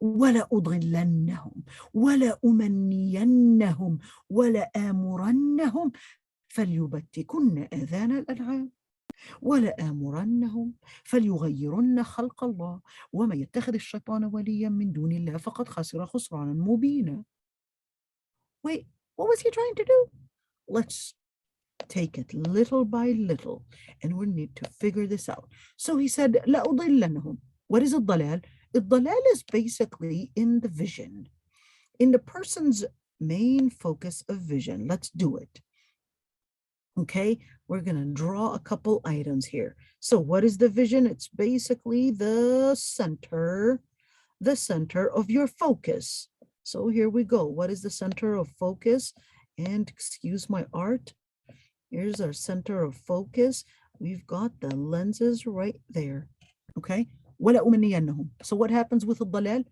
[SPEAKER 1] وَلَأُضِلَّنَّهُمْ وَلَأُمَنِّيَنَّهُمْ وَلَآمُرَنَّهُمْ فليبتكن آذان الأنعام ولآمرنهم فليغيرن خلق الله ومن يتخذ الشيطان وليا من دون الله فقد خسر خسرانا مبينا. Wait, what was he trying to do? Let's take it little by little, and we need to figure this out. So he said, لأضلنهم. What is الضلال? الضلال is basically in the vision, in the person's main focus of vision. Let's do it. Okay, we're going to draw a couple items here. So what is the vision? It's basically the center of your focus. So here we go. What is the center of focus? And excuse my art. Here's our center of focus. We've got the lenses right there. Okay. So what happens with الضلال?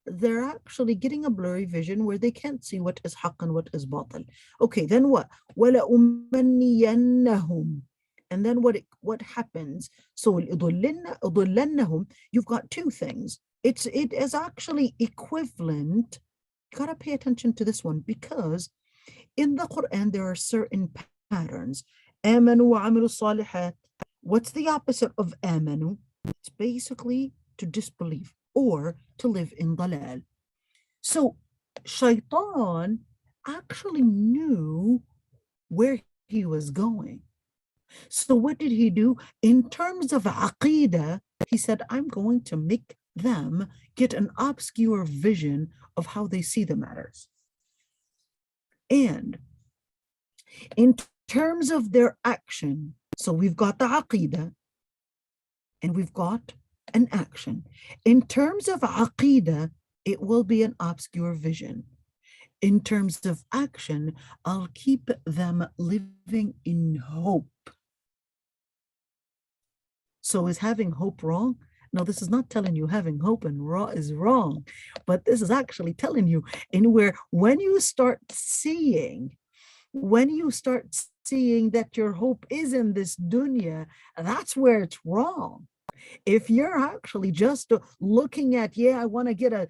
[SPEAKER 1] They're actually getting a blurry vision where they can't see what is haqq and what is batil. Okay, then what? وَلَأُمَنِّيَنَّهُمْ. And then what happens? So أضلنهم, you've got two things. It is actually equivalent. You gotta pay attention to this one, because in the Quran there are certain patterns. آمنوا وعملوا الصالحات. What's the opposite of آمنوا? It's basically to disbelieve or to live in dalal. So Shaitan actually knew where he was going. So what did he do? In terms of aqidah, he said, I'm going to make them get an obscure vision of how they see the matters. And in terms of their action, so we've got the aqidah and we've got an action. In terms of aqidah, it will be an obscure vision. In terms of action, I'll keep them living in hope. So is having hope wrong? No, this is not telling you having hope is wrong, but this is actually telling you in where when you start seeing that your hope is in this dunya, that's where it's wrong. If you're actually just looking at, I want to get a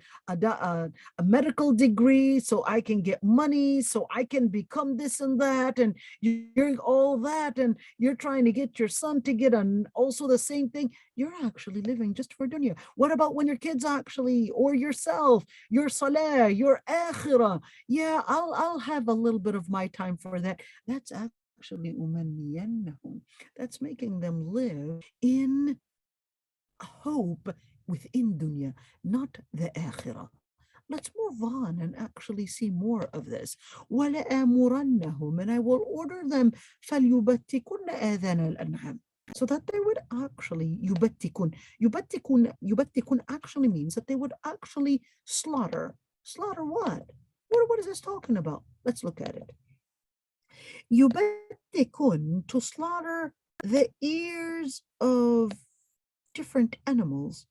[SPEAKER 1] medical degree so I can get money, so I can become this and that, and you're all that, and you're trying to get your son to get also the same thing, you're actually living just for dunya. What about when your kids actually, or yourself, your salah, your akhirah? Yeah, I'll have a little bit of my time for that. That's actually that's making them live in hope within dunya, not the akhirah. Let's move on and actually see more of this. وَلَآمُرَنَّهُمْ, and I will order them فَلْيُبَتِّكُنَّ آذَانَ الْأَنْعَامِ, so that they would actually yubattikun actually means that they would actually slaughter. Slaughter what? What is this talking about? Let's look at it. Yubattikun, to slaughter the ears of different animals.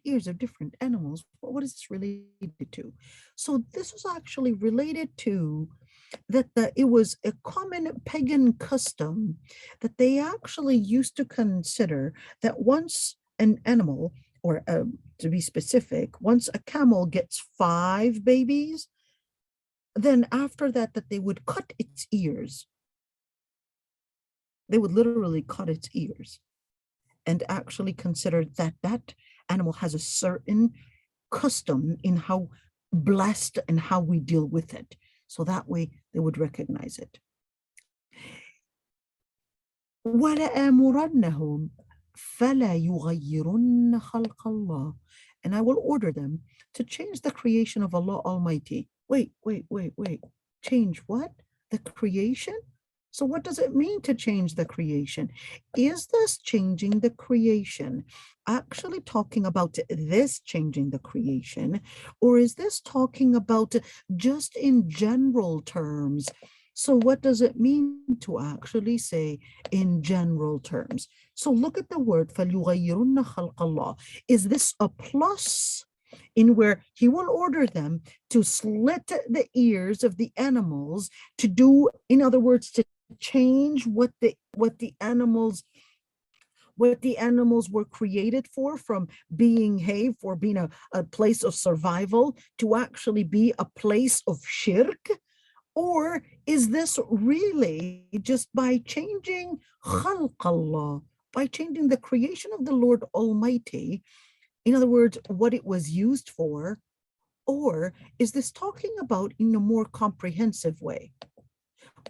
[SPEAKER 1] Ears of different animals. What is this related to? So this was actually related to that it was a common pagan custom that they actually used to consider that once an animal, or to be specific, once a camel gets 5 babies, then after that they would cut its ears. They would literally cut its ears and actually consider that animal has a certain custom in how blessed and how we deal with it. So that way they would recognize it. وَلَآمُرَنَّهُمْ فَلَا يُغَيِّرُنَّ خَلْقَ اللَّهِ, and I will order them to change the creation of Allah Almighty. Wait. Change what? The creation? So what does it mean to change the creation? Is this changing the creation actually talking about this changing the creation, or is this talking about just in general terms? So what does it mean to actually say in general terms? So look at the word فَلْيُغَيِّرُنَّ خَلْقَ اللَّهِ. Is this a plus in where he will order them to slit the ears of the animals, to do, in other words, to change what the animals were created for, from being for being a place of survival to actually be a place of shirk? Or is this really just by changing khalq Allah, by changing the creation of the Lord Almighty, in other words, what it was used for? Or is this talking about in a more comprehensive way?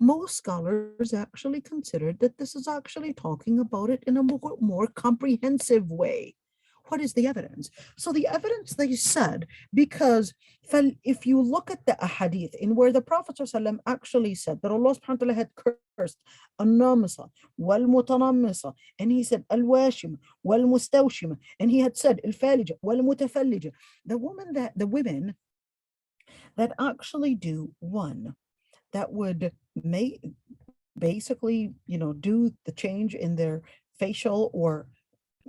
[SPEAKER 1] Most scholars actually considered that this is actually talking about it in a more comprehensive way. What is the evidence? So the evidence, they said, because if you look at the ahadith in where the Prophet ﷺ actually said that Allah subhanahu wa ta'ala had cursed al-namisa wal-mutanamisa, and he said al-washima wal-mustawshima, and he had said al-falija wal-mutafallija, the women that actually do one, that would basically, do the change in their facial or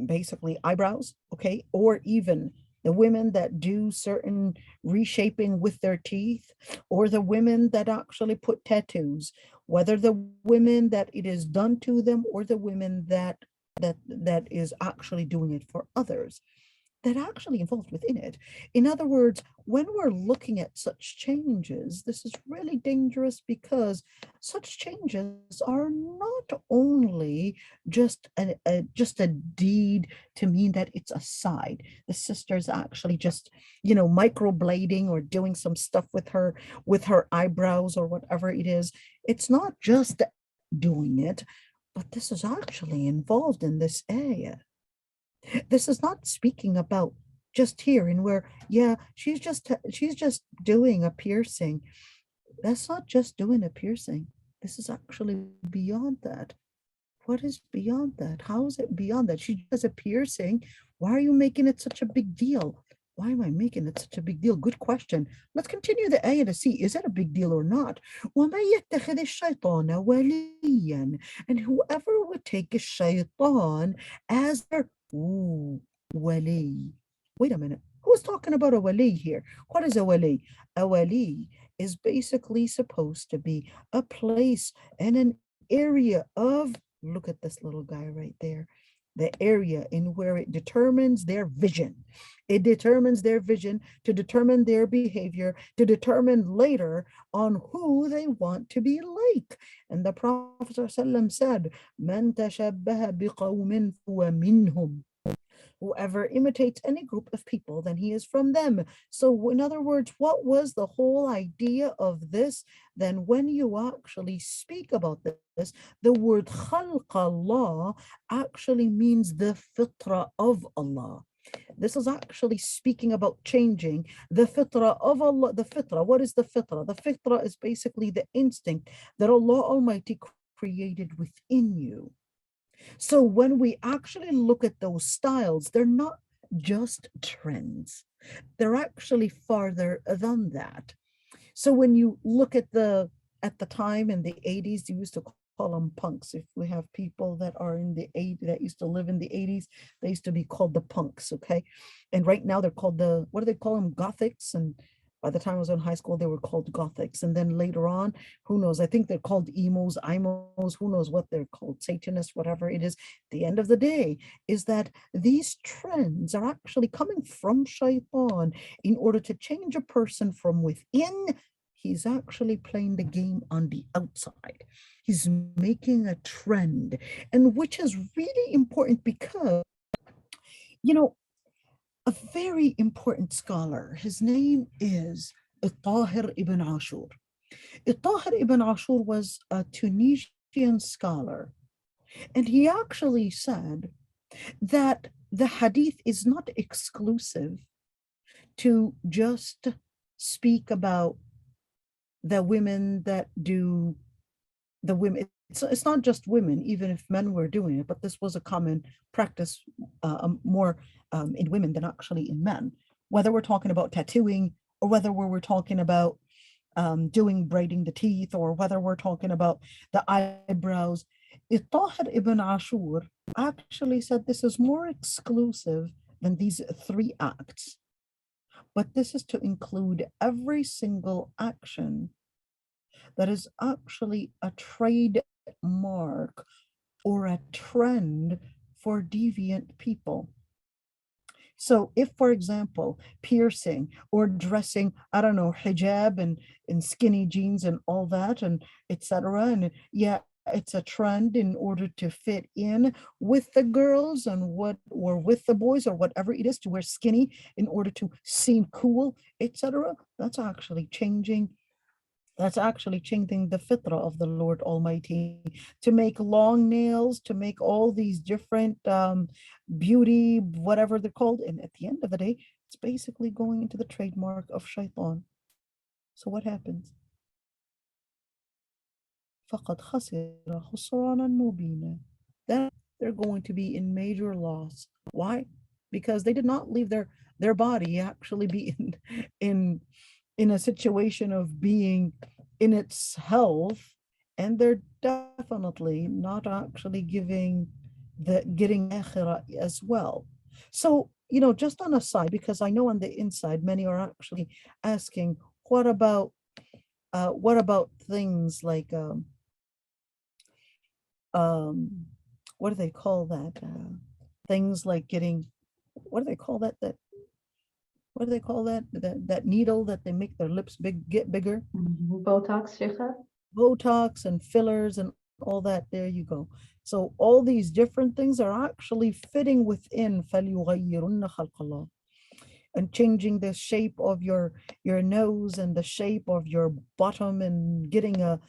[SPEAKER 1] basically eyebrows, okay, or even the women that do certain reshaping with their teeth, or the women that actually put tattoos, whether the women that it is done to them or the women that is actually doing it for others, that actually involved within it. In other words, when we're looking at such changes, this is really dangerous because such changes are not only just a deed to mean that it's a side. The sister's actually just, microblading or doing some stuff with her eyebrows or whatever it is. It's not just doing it, but this is actually involved in this area. This is not speaking about just here and where, yeah, she's just doing a piercing. That's not just doing a piercing. This is actually beyond that. What is beyond that? How is it beyond that? She does a piercing. Why are you making it such a big deal? Why am I making it such a big deal? Good question. Let's continue the ayah to see, is it a big deal or not? وَمَن يَتَّخِذِ الشَّيْطَانَ وَلِيًّا. And whoever would take a shaitan as their wali. Wait a minute. Who's talking about a wali here? What is a wali? A wali is basically supposed to be a place and an area of, look at this little guy right there, the area in where it determines their vision. It determines their vision to determine their behavior, to determine later on who they want to be like. And the Prophet ﷺ said, "Man tashabbaha biqawmin huwa minhum." Whoever imitates any group of people, then he is from them. So in other words, what was the whole idea of this? Then when you actually speak about this, the word khalq Allah actually means the fitra of Allah. This is actually speaking about changing the fitra of Allah. The fitra, what is the fitra? The fitra is basically the instinct that Allah Almighty created within you. So when we actually look at those styles, they're not just trends. They're actually farther than that. So when you look at the time in the 80s, they used to call them punks. If we have people that are in the 80s that used to live in the 80s, they used to be called the punks, okay? And right now they're called what do they call them? Gothics. And by the time I was in high school, they were called Gothics. And then later on, who knows? I think they're called emos, imos, who knows what they're called, Satanists, whatever it is. The end of the day is that these trends are actually coming from shaitan in order to change a person from within. He's actually playing the game on the outside. He's making a trend, and which is really important because, a very important scholar, his name is Tahir ibn Ashur. Tahir ibn Ashur was a Tunisian scholar, and he actually said that the hadith is not exclusive to just speak about the women that do the women. It's not just women, even if men were doing it, but this was a common practice more in women than actually in men. Whether we're talking about tattooing or whether we're talking about braiding the teeth or whether we're talking about the eyebrows. Tahir ibn Ashur actually said this is more exclusive than these three acts. But this is to include every single action that is actually a trademark or a trend for deviant people. So if, for example, piercing or dressing, I don't know, hijab and skinny jeans and all that, and etc. And yeah, it's a trend in order to fit in with the girls and or with the boys or whatever it is, to wear skinny in order to seem cool, etc. That's actually changing the fitrah of the Lord Almighty, to make long nails, to make all these different beauty, whatever they're called. And at the end of the day, it's basically going into the trademark of shaitan. So what happens? فَقَدْ خَسِرَ خُسْرَانًا مُبِينًا. Then they're going to be in major loss. Why? Because they did not leave their body actually be in a situation of being in its health, and they're definitely not actually getting akhirah as well. So, just on a side, because I know on the inside, many are actually asking, what about things like what do they call that? Things like getting, what do they call that? What do they call that? That needle that they make their lips get bigger?
[SPEAKER 2] Botox, Sheikha?
[SPEAKER 1] Botox and fillers and all that. There you go. So all these different things are actually fitting within فَلْيُغَيِّرُنَّ خَلْقَ اللَّهِ, and changing the shape of your nose and the shape of your bottom, and getting a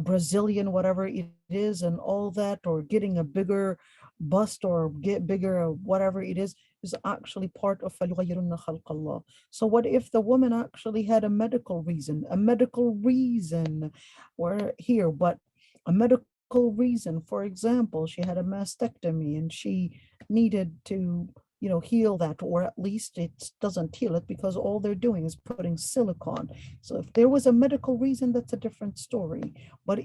[SPEAKER 1] Brazilian whatever it is and all that, or getting a bigger bust or get bigger or whatever it is actually part of فَلْيُغَيِّرُنَّ خَلْقَ اللَّهِ. So what if the woman actually had a medical reason, or here, but a medical reason, for example, she had a mastectomy and she needed to heal that, or at least it doesn't heal it because all they're doing is putting silicone. So if there was a medical reason, that's a different story. But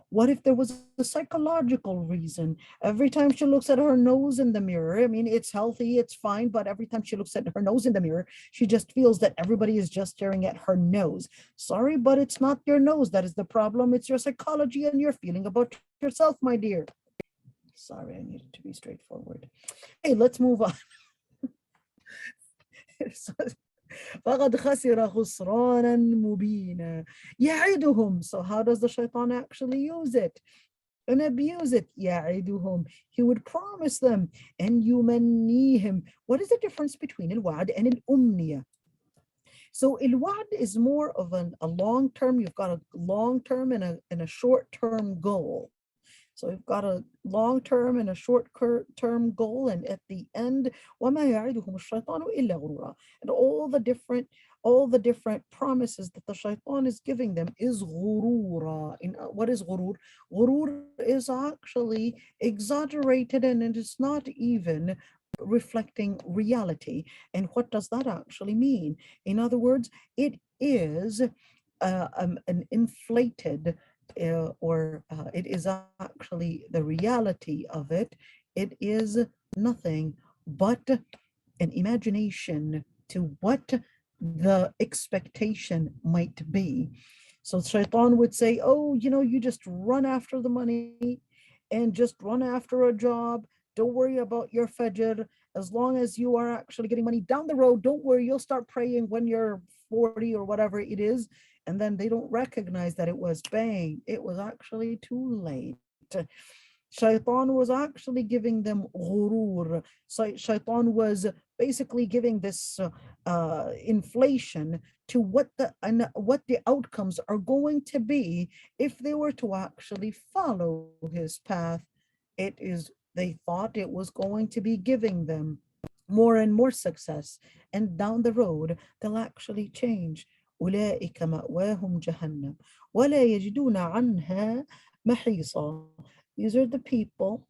[SPEAKER 1] what if there was a psychological reason? Every time she looks at her nose in the mirror, I mean, it's healthy, it's fine, but every time she looks at her nose in the mirror, she just feels that everybody is just staring at her nose. Sorry, but it's not your nose that is the problem. It's your psychology and your feeling about yourself, my dear. Sorry, I needed to be straightforward. Hey, let's move on. فقد خسر خسرانا مبينا يعدهم. So how does the shaitan actually use it and abuse it? يعدهم, he would promise them, and يمنيهم. What is the difference between الوعد and الأمنية? So الوعد is more of a long term. You've got a long term and a short term goal. So we've got a long-term and a short-term goal, and at the end, وَمَا يَعِدُهُمُ الشَّيْطَانُ إِلَّا غُرُورًا. And all the different promises that the shaitan is giving them is غُرُورًا. What is غُرُور? غُرُور is actually exaggerated, and it is not even reflecting reality. And what does that actually mean? In other words, it is an inflated it is actually the reality of it. It is nothing but an imagination to what the expectation might be. So shaitan would say, oh, you just run after the money and just run after a job. Don't worry about your fajr. As long as you are actually getting money down the road, don't worry, you'll start praying when you're 40 or whatever it is. And then they don't recognize that it was bang, it was actually too late. Shaitan was actually giving them ghurur. So shaitan was basically giving this inflation to what the outcomes are going to be if they were to actually follow his path. They thought it was going to be giving them more and more success, and down the road they'll actually change. أولئك مأواهم جهنم ولا يجدون عنها محيصا. These are the people.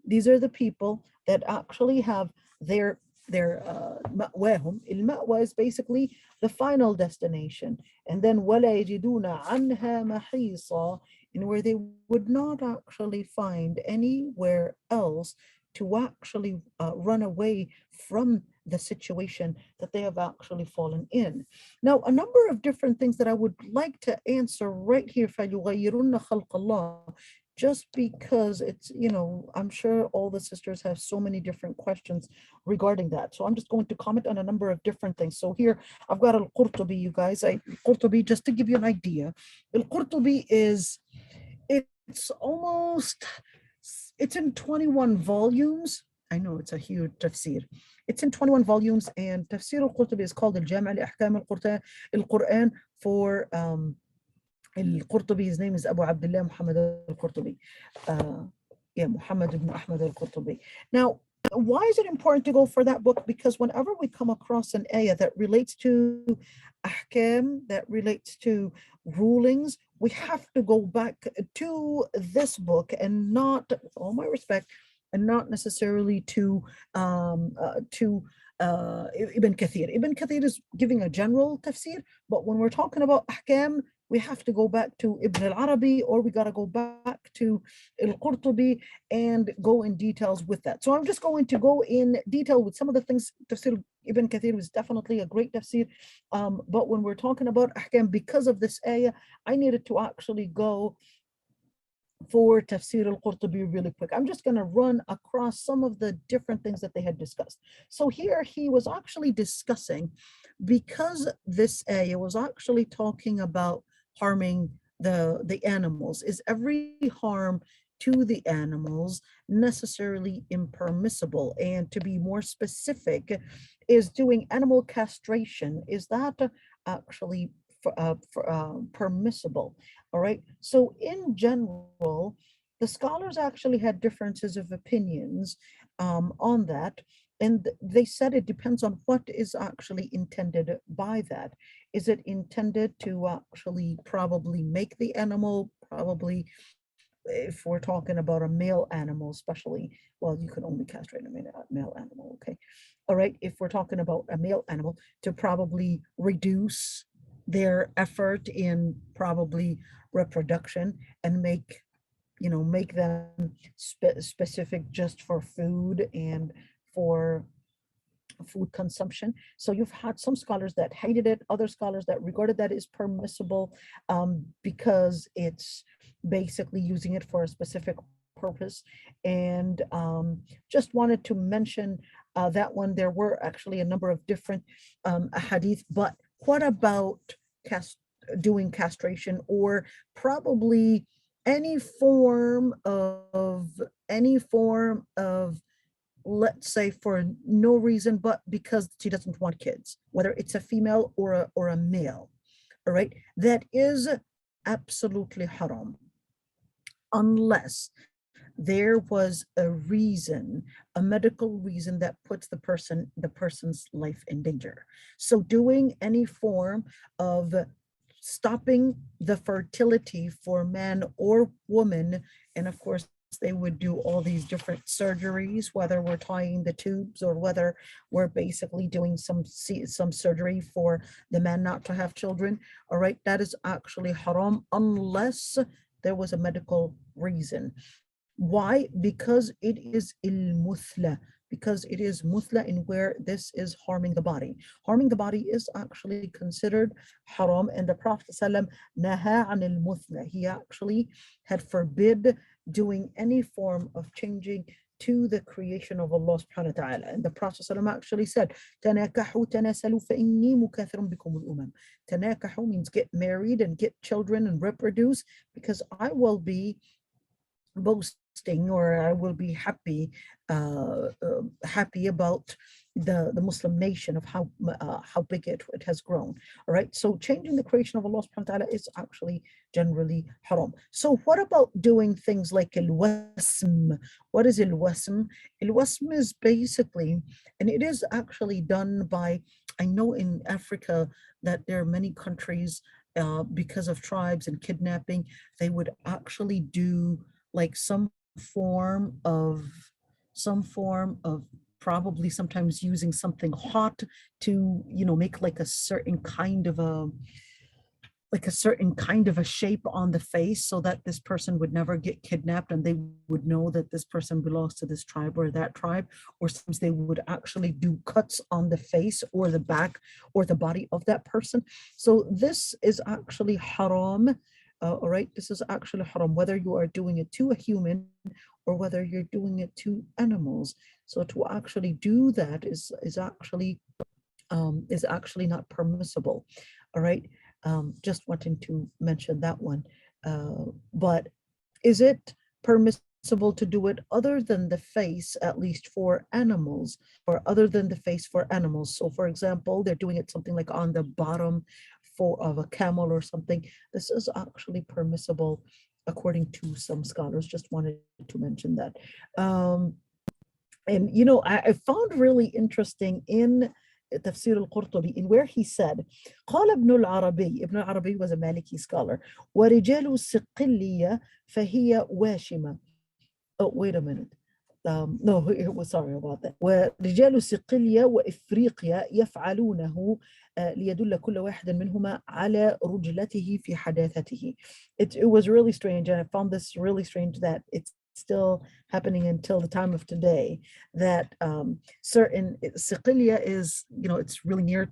[SPEAKER 1] These are the people that actually have their مأواهم. المأوى is basically the final destination, and then ولا يجدون عنها محيصا, in where they would not actually find anywhere else to actually run away from the situation that they have actually fallen in. Now, a number of different things that I would like to answer right here, فَلْيُغَيِّرُنَّ خَلْقَ اللَّهِ, just because it's, I'm sure all the sisters have so many different questions regarding that. So I'm just going to comment on a number of different things. So here I've got al-Qurtubi, you guys. Qurtubi, just to give you an idea, al-Qurtubi it's in 21 volumes. I know it's a huge tafsir. It's in 21 volumes, and Tafsir al-Qurtubi is called al-Jami' li-Ahkam al-Quran for al-Qurtubi. His name is Abu Abdullah Muhammad al-Qurtubi. Muhammad ibn Ahmad al-Qurtubi. Now, why is it important to go for that book? Because whenever we come across an ayah that relates to ahkam, that relates to rulings, we have to go back to this book, and not, with all my respect, and not necessarily to Ibn Kathir. Ibn Kathir is giving a general tafsir, but when we're talking about ahkam, we have to go back to Ibn al-Arabi, or we got to go back to al-Qurtubi and go in details with that. So I'm just going to go in detail with some of the things. Tafsir Ibn Kathir was definitely a great tafsir, but when we're talking about ahkam, because of this ayah, I needed to actually go for Tafsir al-Qurtubi really quick. I'm just going to run across some of the different things that they had discussed. So here he was actually discussing, because this ayah was actually talking about harming the animals, is every harm to the animals necessarily impermissible? And to be more specific, is doing animal castration, is that actually permissible? All right. So in general, the scholars actually had differences of opinions on that. And they said it depends on what is actually intended by that. Is it intended to actually probably make the animal, probably if we're talking about a male animal, especially, well, you can only castrate a male animal, okay? All right, if we're talking about a male animal, to probably reduce their effort in probably reproduction and make, make them specific just for food and for food consumption. So you've had some scholars that hated it, other scholars that regarded that as permissible because it's basically using it for a specific purpose. And just wanted to mention that one. There were actually a number of different hadith, but what about doing castration, or probably any form of let's say for no reason but because she doesn't want kids, whether it's a female or a male, all right, that is absolutely haram, unless there was a reason, a medical reason that puts the person's life in danger. So doing any form of stopping the fertility for man or woman, and of course they would do all these different surgeries, whether we're tying the tubes or whether we're basically doing some surgery for the man not to have children, all right, that is actually haram unless there was a medical reason. Why? Because it is il-muthla, because it is muthla, in where this is harming the body. Harming the body is actually considered haram, and the Prophet ﷺ naha anil muthla. He actually had forbid doing any form of changing to the creation of Allah subhanahu wa ta'ala. And the Prophet ﷺ actually said, تَنَاكَحُوا تَنَاسَلُوا فَإِنِّي مُكَاثِرٌ بِكُمُ الْأُمَمِ. Tanakahu means get married and get children and reproduce, because I will be boasting, or I will be happy about the Muslim nation, of how big it has grown. All right, so changing the creation of Allah subhanahu wa ta'ala is actually generally haram. So what about doing things like al-wasm? What is al-wasm? Al-wasm is basically, and it is actually done by, I know in Africa that there are many countries because of tribes and kidnapping, they would actually do like some form of probably sometimes using something hot to, make like a certain kind of a shape on the face, so that this person would never get kidnapped and they would know that this person belongs to this tribe or that tribe. Or sometimes they would actually do cuts on the face or the back or the body of that person. So this is actually haram. All right, this is actually haram, whether you are doing it to a human or whether you're doing it to animals. So to actually do that is actually not permissible. All right, just wanting to mention that one. But is it permissible to do it other than the face, at least for animals, or other than the face for animals? So for example, they're doing it something like on the bottom of a camel or something. This is actually permissible according to some scholars. Just wanted to mention that. And I found really interesting in Tafsir al-Qurtubi, in where he said, قال ابن العربي. Ibn al-Arabi was a Maliki scholar. ورجال الصقلية فهي واشمة. Oh, wait a minute. No, sorry about that. ورجال الصقلية وإفريقيا يفعلونه ليدل كل واحد منهما على رجلته في حداثته. It was really strange, and I found this really strange that it's still happening until the time of today, that certain Sicilia is, it's really near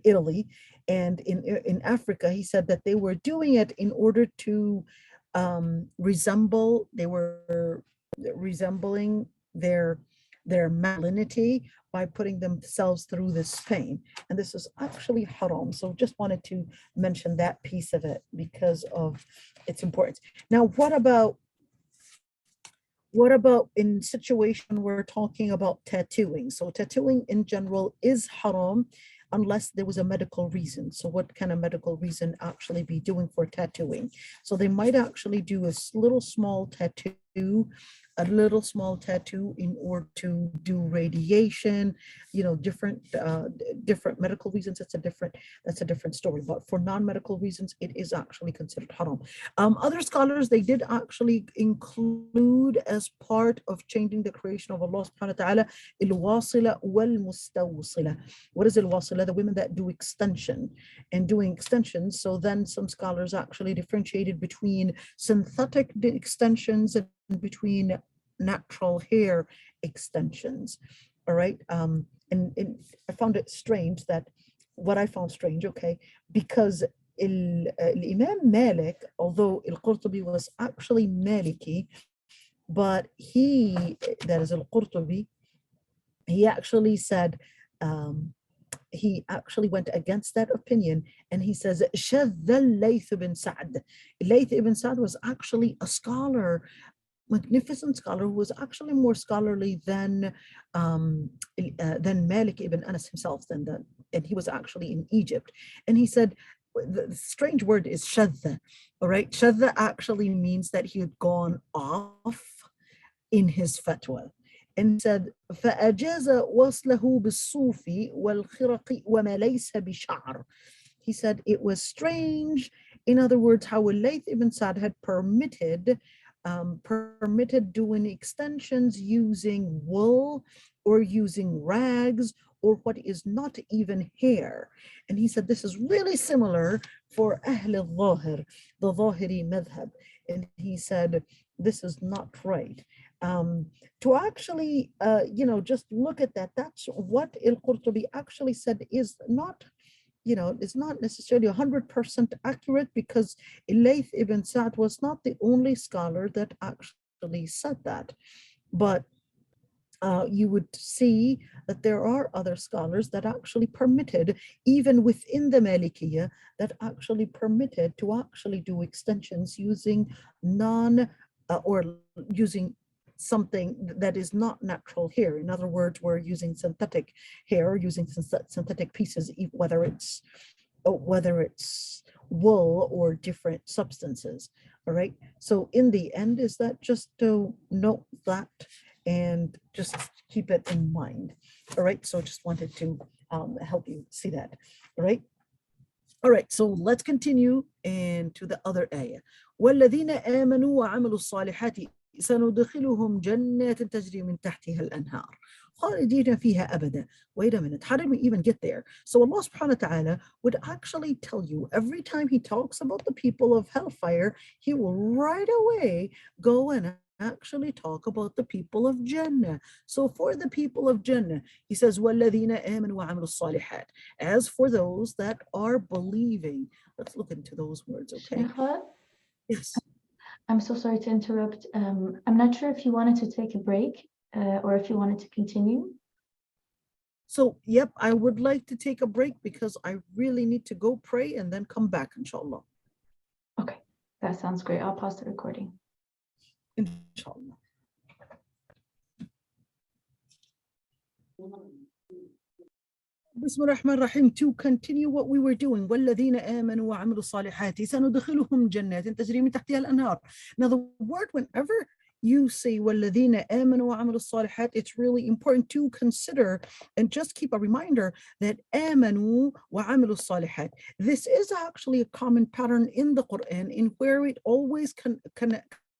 [SPEAKER 1] Italy, and in Africa, he said that they were doing it in order to they were resembling their masculinity by putting themselves through this pain. And this is actually haram. So just wanted to mention that piece of it because of its importance. Now, what about in situation we're talking about tattooing? So tattooing in general is haram unless there was a medical reason. So what can a medical reason actually be doing for tattooing? So they might actually do a little small tattoo in order to do radiation, different medical reasons. That's a different story. But for non-medical reasons, it is actually considered haram. Other scholars, they did actually include as part of changing the creation of Allah subhanahu wa ta'ala, al-wasila wal-mustawsila. What is al-wasila? The women that do extension and doing extensions. So then some scholars actually differentiated between synthetic extensions and between natural hair extensions. All right. And I found it strange because Imam Malik, although Al-Qurtubi was actually Maliki, but that is Al-Qurtubi, he actually said, he actually went against that opinion, and he says, Shadh al-Layth ibn Sa'd. Layth ibn Sa'd was actually a scholar, magnificent scholar, who was actually more scholarly than Malik ibn Anas himself, and he was actually in Egypt. And he said, the strange word is shadha, all right? Shadha actually means that he had gone off in his fatwa. And said, فَأَجَازَ وَصْلَهُ بِالصُّوفِ وَالْخِرَقِ وَمَا لَيْسَ بِشَعْرٍ. He said it was strange. In other words, how Layth ibn Sa'd had permitted doing extensions using wool or using rags or what is not even hair. And he said this is really similar for Ahl al-Zahir, the Zahiri madhab. And he said this is not right. To actually, just look at that. That's what Al-Qurtubi actually said is not, it's not necessarily 100% accurate, because Layth ibn Sa'd was not the only scholar that actually said that. But you would see that there are other scholars that actually permitted, even within the Malikiyya, that actually permitted to actually do extensions using or using something that is not natural hair. In other words, we're using synthetic hair, using synthetic pieces, whether it's wool or different substances. All right. So in the end, is that just to note that and just keep it in mind. All right. So just wanted to help you see that. All right. All right, so let's continue into the other ayah. وَالَّذِينَ آمَنُوا وَعَمِلُوا الصَّالِحَاتِ سَنُدْخِلُهُم جَنَّاتٍ تَجْرِي مِن تَحْتِهَا الْأَنْهَارُ خَالِدِينَ فِيهَا أَبَدًا. Wait a minute, how did we even get there? So Allah subhanahu wa ta'ala would actually tell you every time he talks about the people of hellfire, he will right away go and actually talk about the people of Jannah. So for the people of Jannah, he says, وَالَّذِينَ آمَنُوا وَعَمِلُوا الصَّالِحَاتِ. As for those that are believing, let's look into those words, okay? Yes.
[SPEAKER 2] I'm so sorry to interrupt. I'm not sure if you wanted to take a break or if you wanted to continue.
[SPEAKER 1] So, yep, I would like to take a break because I really need to go pray and then come back, inshallah.
[SPEAKER 2] Okay, that sounds great. I'll pause the recording.
[SPEAKER 1] Inshallah. Bismillah ar-Rahman ar-Rahim. To continue what we were doing, وَالَّذِينَ آمَنُوا وَعَمِلُوا الصَّالِحَاتِ سَنُدْخِلُهُم جَنَّاتٍ تَجْرِي مِن تَحْتِهَا الْأَنْهَارُ. Now the word, whenever you say وَالَّذِينَ آمَنُوا وَعَمِلُوا الصَّالِحَاتِ, it's really important to consider and just keep a reminder that آمَنُوا وَعَمِلُوا الصَّالِحَاتِ. This is actually a common pattern in the Quran, in where it always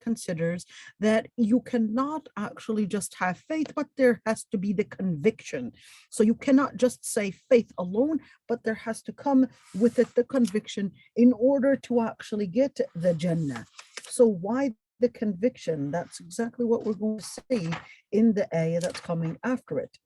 [SPEAKER 1] considers that you cannot actually just have faith, but there has to be the conviction. So you cannot just say faith alone, but there has to come with it the conviction in order to actually get the Jannah. So why the conviction? That's exactly what we're going to see in the ayah that's coming after it.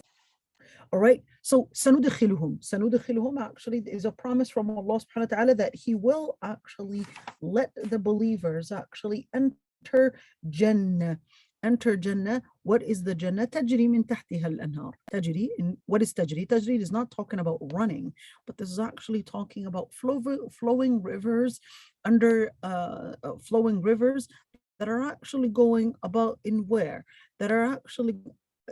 [SPEAKER 1] All right. So سندخلهم actually is a promise from Allah subhanahu wa ta'ala that He will actually let the believers actually enter Jannah. Enter Jannah. What is the Jannah? تجري من تحتها الأنهار. تجري. What is تجري? تجري is not talking about running, but this is actually talking about flowing rivers flowing rivers that are actually going about in where? That are actually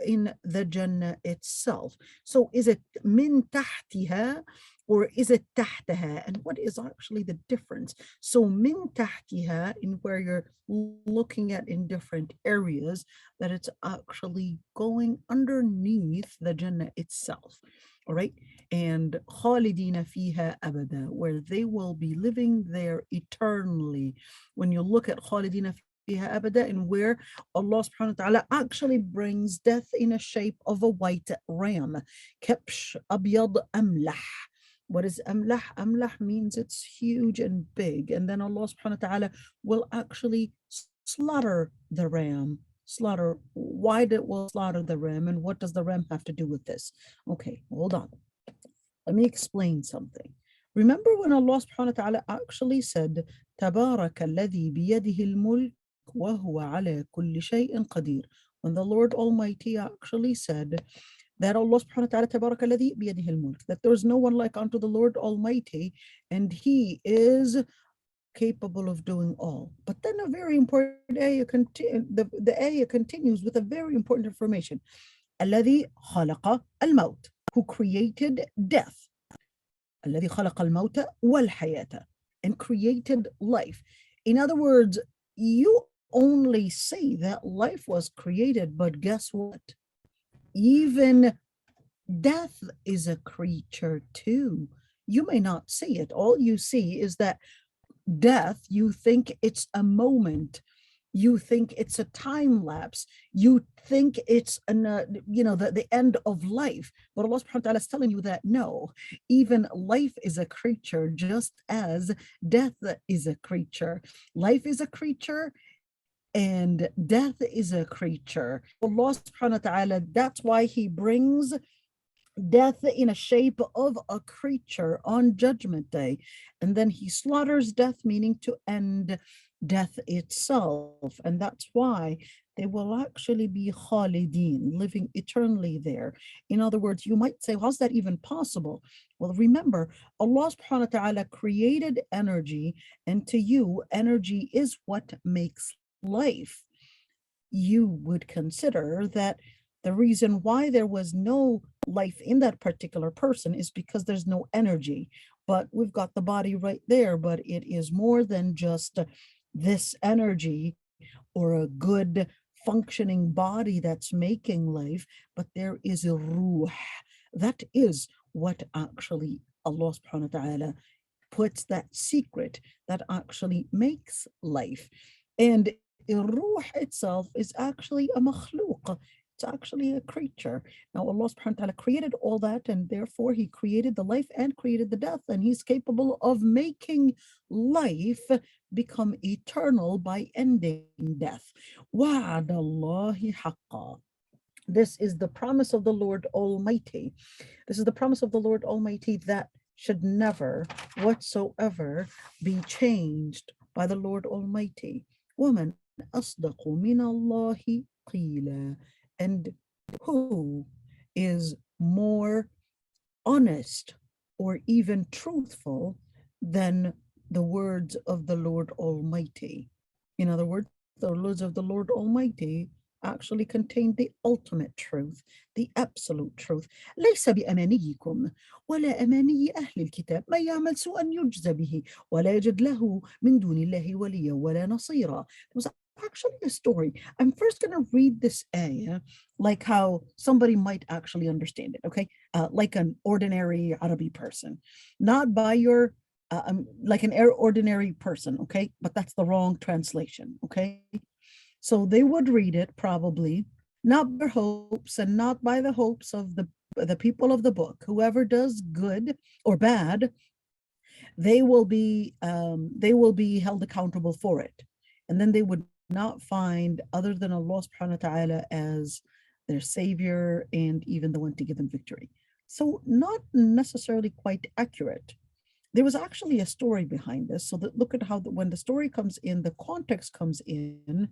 [SPEAKER 1] in the Jannah itself. So is it min tahtiha or is it tahtaha? And what is actually the difference? So min tahtiha, in where you're looking at in different areas, that it's actually going underneath the Jannah itself. All right. And khalidina fiha abada, where they will be living there eternally. When you look at khalidina fiha abada, and where Allah subhanahu wa ta'ala actually brings death in a shape of a white ram. Kabsh abyad amlah. What is amlah? Amlah means it's huge and big. And then Allah subhanahu wa ta'ala will actually slaughter the ram. Slaughter. Why did we slaughter the ram? And what does the ram have to do with this? Okay, hold on. Let me explain something. Remember when Allah subhanahu wa ta'ala actually said, تَبَارَكَ الَّذِي بِيَدِهِ الْمُلْكُ وَهُوَ عَلَى كُلِّ شَيْءٍ قَدِيرٌ. When the Lord Almighty actually said that Allah subhanahu wa ta'ala تَبَارَكَ الَّذِي بِيَدِهِ الْمُلْكُ, that there is no one like unto the Lord Almighty, and He is capable of doing all. But then a very important ayah, the ayah continues with a very important information. الَّذِي خَلَقَ الْمَوْتِ, who created death. الَّذِي خَلَقَ الْمَوْتَ وَالْحَيَاةَ, and created life. In other words, you only say that life was created, but guess what? Even death is a creature too. You may not see it. All you see is that death, you think it's a moment. You think it's a time lapse. You think it's the end of life. But Allah subhanahu wa ta'ala is telling you that no, even life is a creature, just as death is a creature. Life is a creature and death is a creature. Allah subhanahu wa ta'ala, that's why He brings death in a shape of a creature on Judgment Day. And then He slaughters death, meaning to end death itself. And that's why they will actually be khalidin, living eternally there. In other words, you might say, how's that even possible? Well, remember, Allah subhanahu wa ta'ala created energy, and to you, energy is what makes life. You would consider that the reason why there was no life in that particular person is because there's no energy. But we've got the body right there, but it is more than just this energy or a good functioning body that's making life, but there is a ruh. That is what actually Allah subhanahu wa ta'ala puts, that secret that actually makes life. And ruh itself is actually a makhlooq. It's actually a creature. Now Allah subhanahu wa ta'ala created all that, and therefore He created the life and created the death, and He's capable of making life become eternal by ending death. وَعَدَ اللَّهِ حَقًّا. This is the promise of the Lord Almighty. This is the promise of the Lord Almighty that should never whatsoever be changed by the Lord Almighty. وَمَنْ أَصْدَقُ مِنَ اللَّهِ قِيلًا. And who is more honest or even truthful than the words of the Lord Almighty? In other words, the words of the Lord Almighty actually contain the ultimate truth, the absolute truth. ليس بأمانيكم ولا أماني أهل الكتاب من يعمل سوءا يجزى به ولا يجد له من دون الله وليا ولا نصيرا. It was actually a story. I'm first going to read this ayah like how somebody might actually understand it, okay? Like an ordinary Arabic person, not by your like an ordinary person, okay? But that's the wrong translation, okay? So they would read it probably not by their hopes and not by the hopes of the people of the book. Whoever does good or bad, they will be held accountable for it. And then they would not find other than Allah subhanahu wa ta'ala as their savior, and even the one to give them victory. So not necessarily quite accurate. There was actually a story behind this. So that look at how when the story comes in, the context comes in,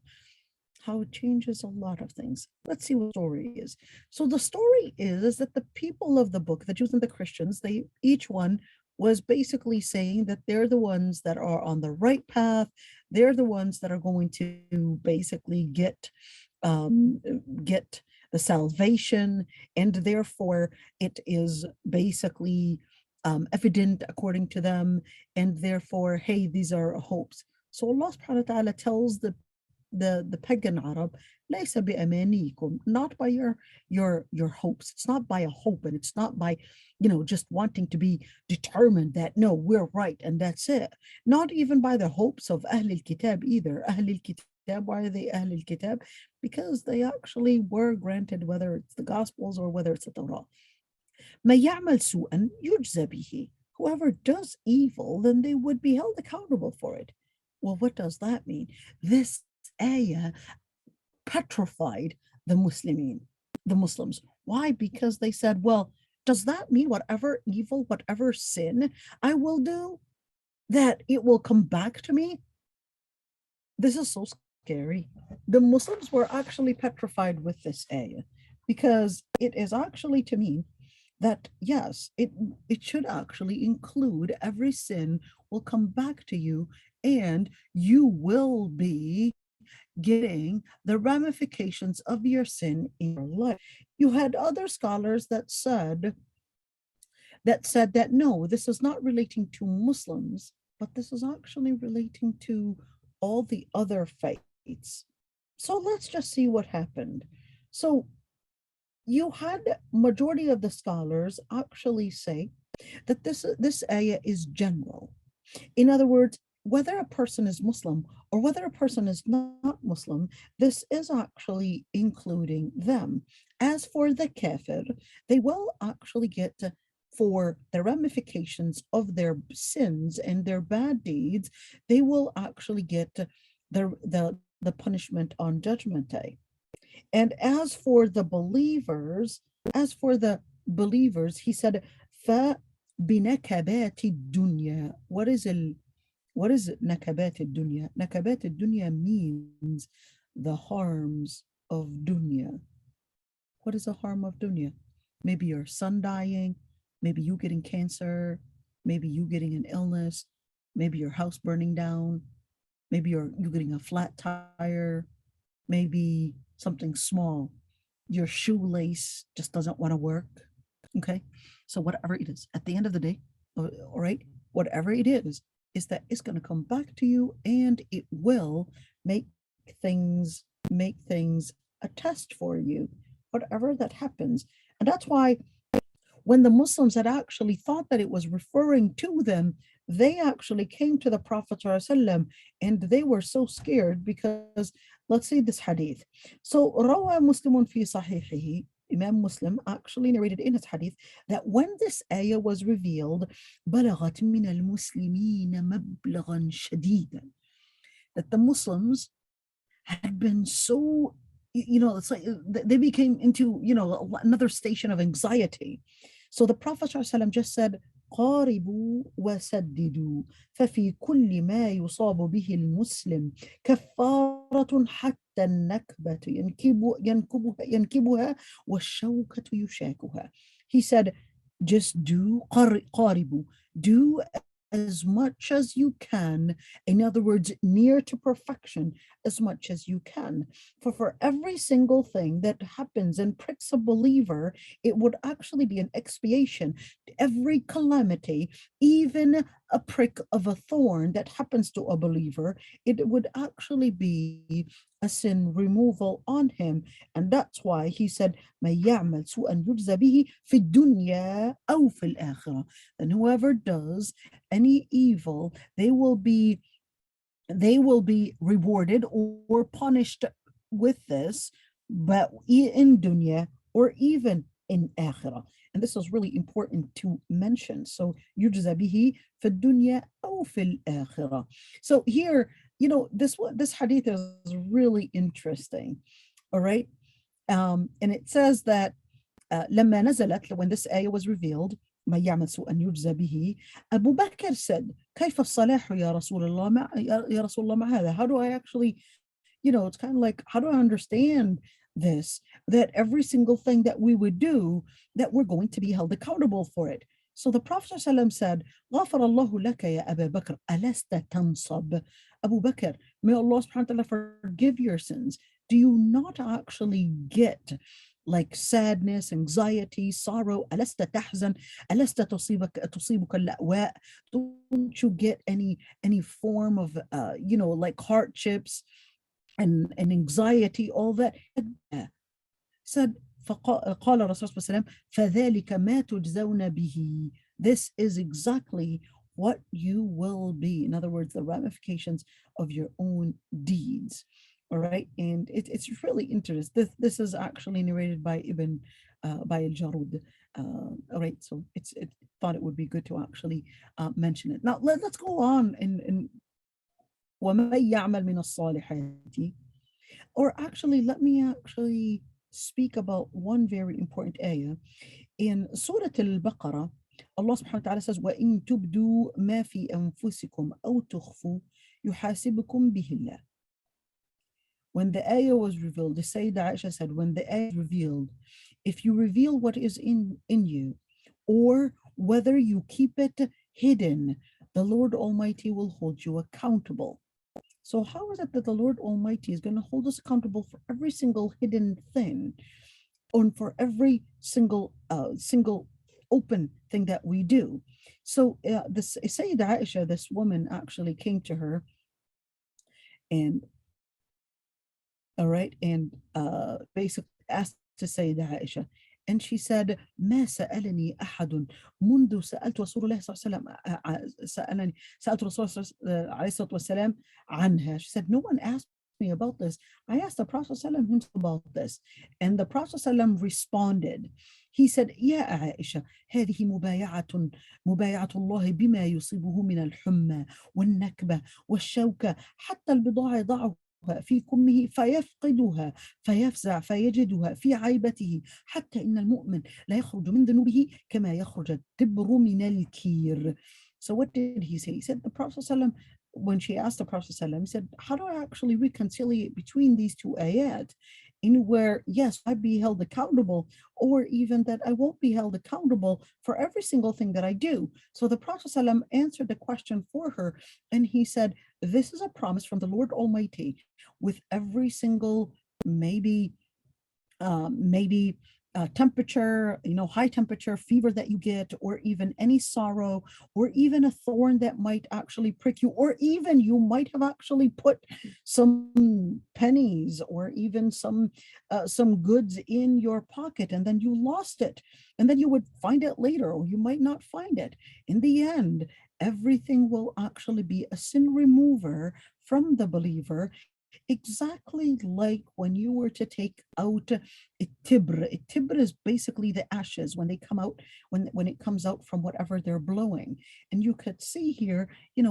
[SPEAKER 1] how it changes a lot of things. Let's see what the story is. So the story is that the people of the book, the Jews and the Christians, they each one was basically saying that they're the ones that are on the right path. They're the ones that are going to basically get the salvation, and therefore it is basically evident according to them, and therefore, hey, these are hopes. So Allah subhanahu wa ta'ala tells the pagan Arab, ليس بأمانيكم, not by your hopes. It's not by a hope, and it's not by just wanting to be determined that no, we're right and that's it. Not even by the hopes of Ahl al-Kitab either. Ahl al-Kitab, why are they Ahl al-Kitab? Because they actually were granted, whether it's the Gospels or whether it's the Torah. ما يعمل سوءا يجزى به. Whoever does evil, then they would be held accountable for it. Well, what does that mean? This ayah petrified the Muslims. Why? Because they said, well, does that mean whatever evil, whatever sin I will do, that it will come back to me? This is so scary. The Muslims were actually petrified with this ayah, because it is actually to mean that yes, it should actually include every sin will come back to you, and you will be getting the ramifications of your sin in your life. You had other scholars that said that no, this is not relating to Muslims, but this is actually relating to all the other faiths. So let's just see what happened. So you had majority of the scholars actually say that this ayah is general. In other words, whether a person is Muslim or whether a person is not Muslim, this is actually including them. As for the kafir, they will actually get for the ramifications of their sins and their bad deeds, they will actually get the punishment on Judgment Day. And as for the believers, he said, فَبِنَكَبَاتِ الدُّنْيَا. What is nakabat al-dunya? Nakabat al-dunya means the harms of dunya. What is the harm of dunya? Maybe your son dying, maybe you getting cancer, maybe you getting an illness, maybe your house burning down, maybe you getting a flat tire, maybe something small, your shoelace just doesn't want to work. Okay, so whatever it is, at the end of the day, all right, whatever it is that it's going to come back to you, and it will make things a test for you, whatever that happens. And that's why when the Muslims had actually thought that it was referring to them, they actually came to the Prophet ﷺ, and they were so scared because, let's see this hadith. So روى مسلم في صحيحه, Imam Muslim actually narrated in his hadith that when this ayah was revealed, بلغت من المسلمين مبلغا شديدا, that the Muslims had been so, it's like they became into, another station of anxiety. So the Prophet ﷺ just said, قاربوا وسددوا ففي كل ما يصاب به المسلم كفارة حتى النكبة ينكبها والشوكة يشاكها. He said, just do قاربوا, do as much as you can. In other words, near to perfection as much as you can. For every single thing that happens and pricks a believer, it would actually be an expiation. Every calamity, even a prick of a thorn that happens to a believer, it would actually be a sin removal on him. And that's why he said, مَن يَعْمَلْ سُوءًا يُجْزَ بِهِ فِي الدُّنْيَا أَوْ فِي الْآخِرَةِ. And whoever does any evil, they will be rewarded or punished with this, but in dunya or even in akhirah. And this is really important to mention. So يُجْزَ بِهِ فِي الدُّنْيَا أَوْ فِي الْآخِرَةِ. So here, this hadith is really interesting. All right. And it says that لما نزلت, when this ayah was revealed, من يعمل سوءا يجزى به, Abu Bakr said, كيف الصلاح يا رسول الله يا رسول الله مع هذا? How do I actually, it's kind of like, how do I understand this, that every single thing that we would do, that we're going to be held accountable for it? So the Prophet ﷺ said, غفر الله لك يا أبا بكر ألست تنصب? Abu Bakr, may Allah subhanahu wa ta'ala forgive your sins. Do you not actually get like sadness, anxiety, sorrow? ألست تحزن? ألست تصيبك اللأواء? Don't you get any form of like hardships and anxiety, all that? Said قال الرسول صلى الله عليه وسلم فذلك ما تجزون به. This is exactly what you will be. In other words, the ramifications of your own deeds. All right, and it's really interesting. This is actually narrated by by al-Jarud. All right, so it thought it would be good to actually mention it. Now let's go on in وَمَن يَعْمَلْ مِنَ الصَّالِحَاتِ. Or actually, let me actually speak about one very important ayah. In Surah Al-Baqarah, Allah subhanahu wa ta'ala says, وَإِن تُبْدُوا مَا فِي أَنفُسِكُمْ أَوْ تُخْفُوا يُحَاسِبُكُم بِهِ اللَّهُ. When the ayah was revealed, the Sayyidah Aysha said, when the ayah is revealed, if you reveal what is in you, or whether you keep it hidden, the Lord Almighty will hold you accountable. So how is it that the Lord Almighty is going to hold us accountable for every single hidden thing, or for every single open thing that we do? So this Sayyidah Aysha, this woman actually came to her, and basically asked to Sayyidah Aysha, and she said, ما سألني أحد منذ سألت رسول الله صلى الله عليه وسلم سألت رسول الله عليه الصلاة والسلام عنها. She said, no one asked me about this. I asked the Prophet himself about this, and the Prophet responded. He said, يا عائشة هذه مبايعة الله بما يصيبه من الحمى والنكبة والشوكة حتى البضاعة ضعه في كمه فيفقدها فيفزع فيجدها في عيبته حتى إن المؤمن لا يخرج من ذنوبه كما يخرج الدبر من الكير. So what did he say? He said, the Prophet ﷺ, when she asked the Prophet ﷺ, he said, how do I actually reconcile between these two ayat, in where, yes, I'd be held accountable, or even that I won't be held accountable for every single thing that I do? So the Prophet ﷺ answered the question for her, and he said, this is a promise from the Lord Almighty. With every single maybe temperature, high temperature, fever that you get, or even any sorrow, or even a thorn that might actually prick you, or even you might have actually put some pennies or even some goods in your pocket, and then you lost it, and then you would find it later, or you might not find it. In the end, everything will actually be a sin remover from the believer, exactly like when you were to take out a tibr. A tibr is basically the ashes when they come out, when it comes out from whatever they're blowing. And you could see here,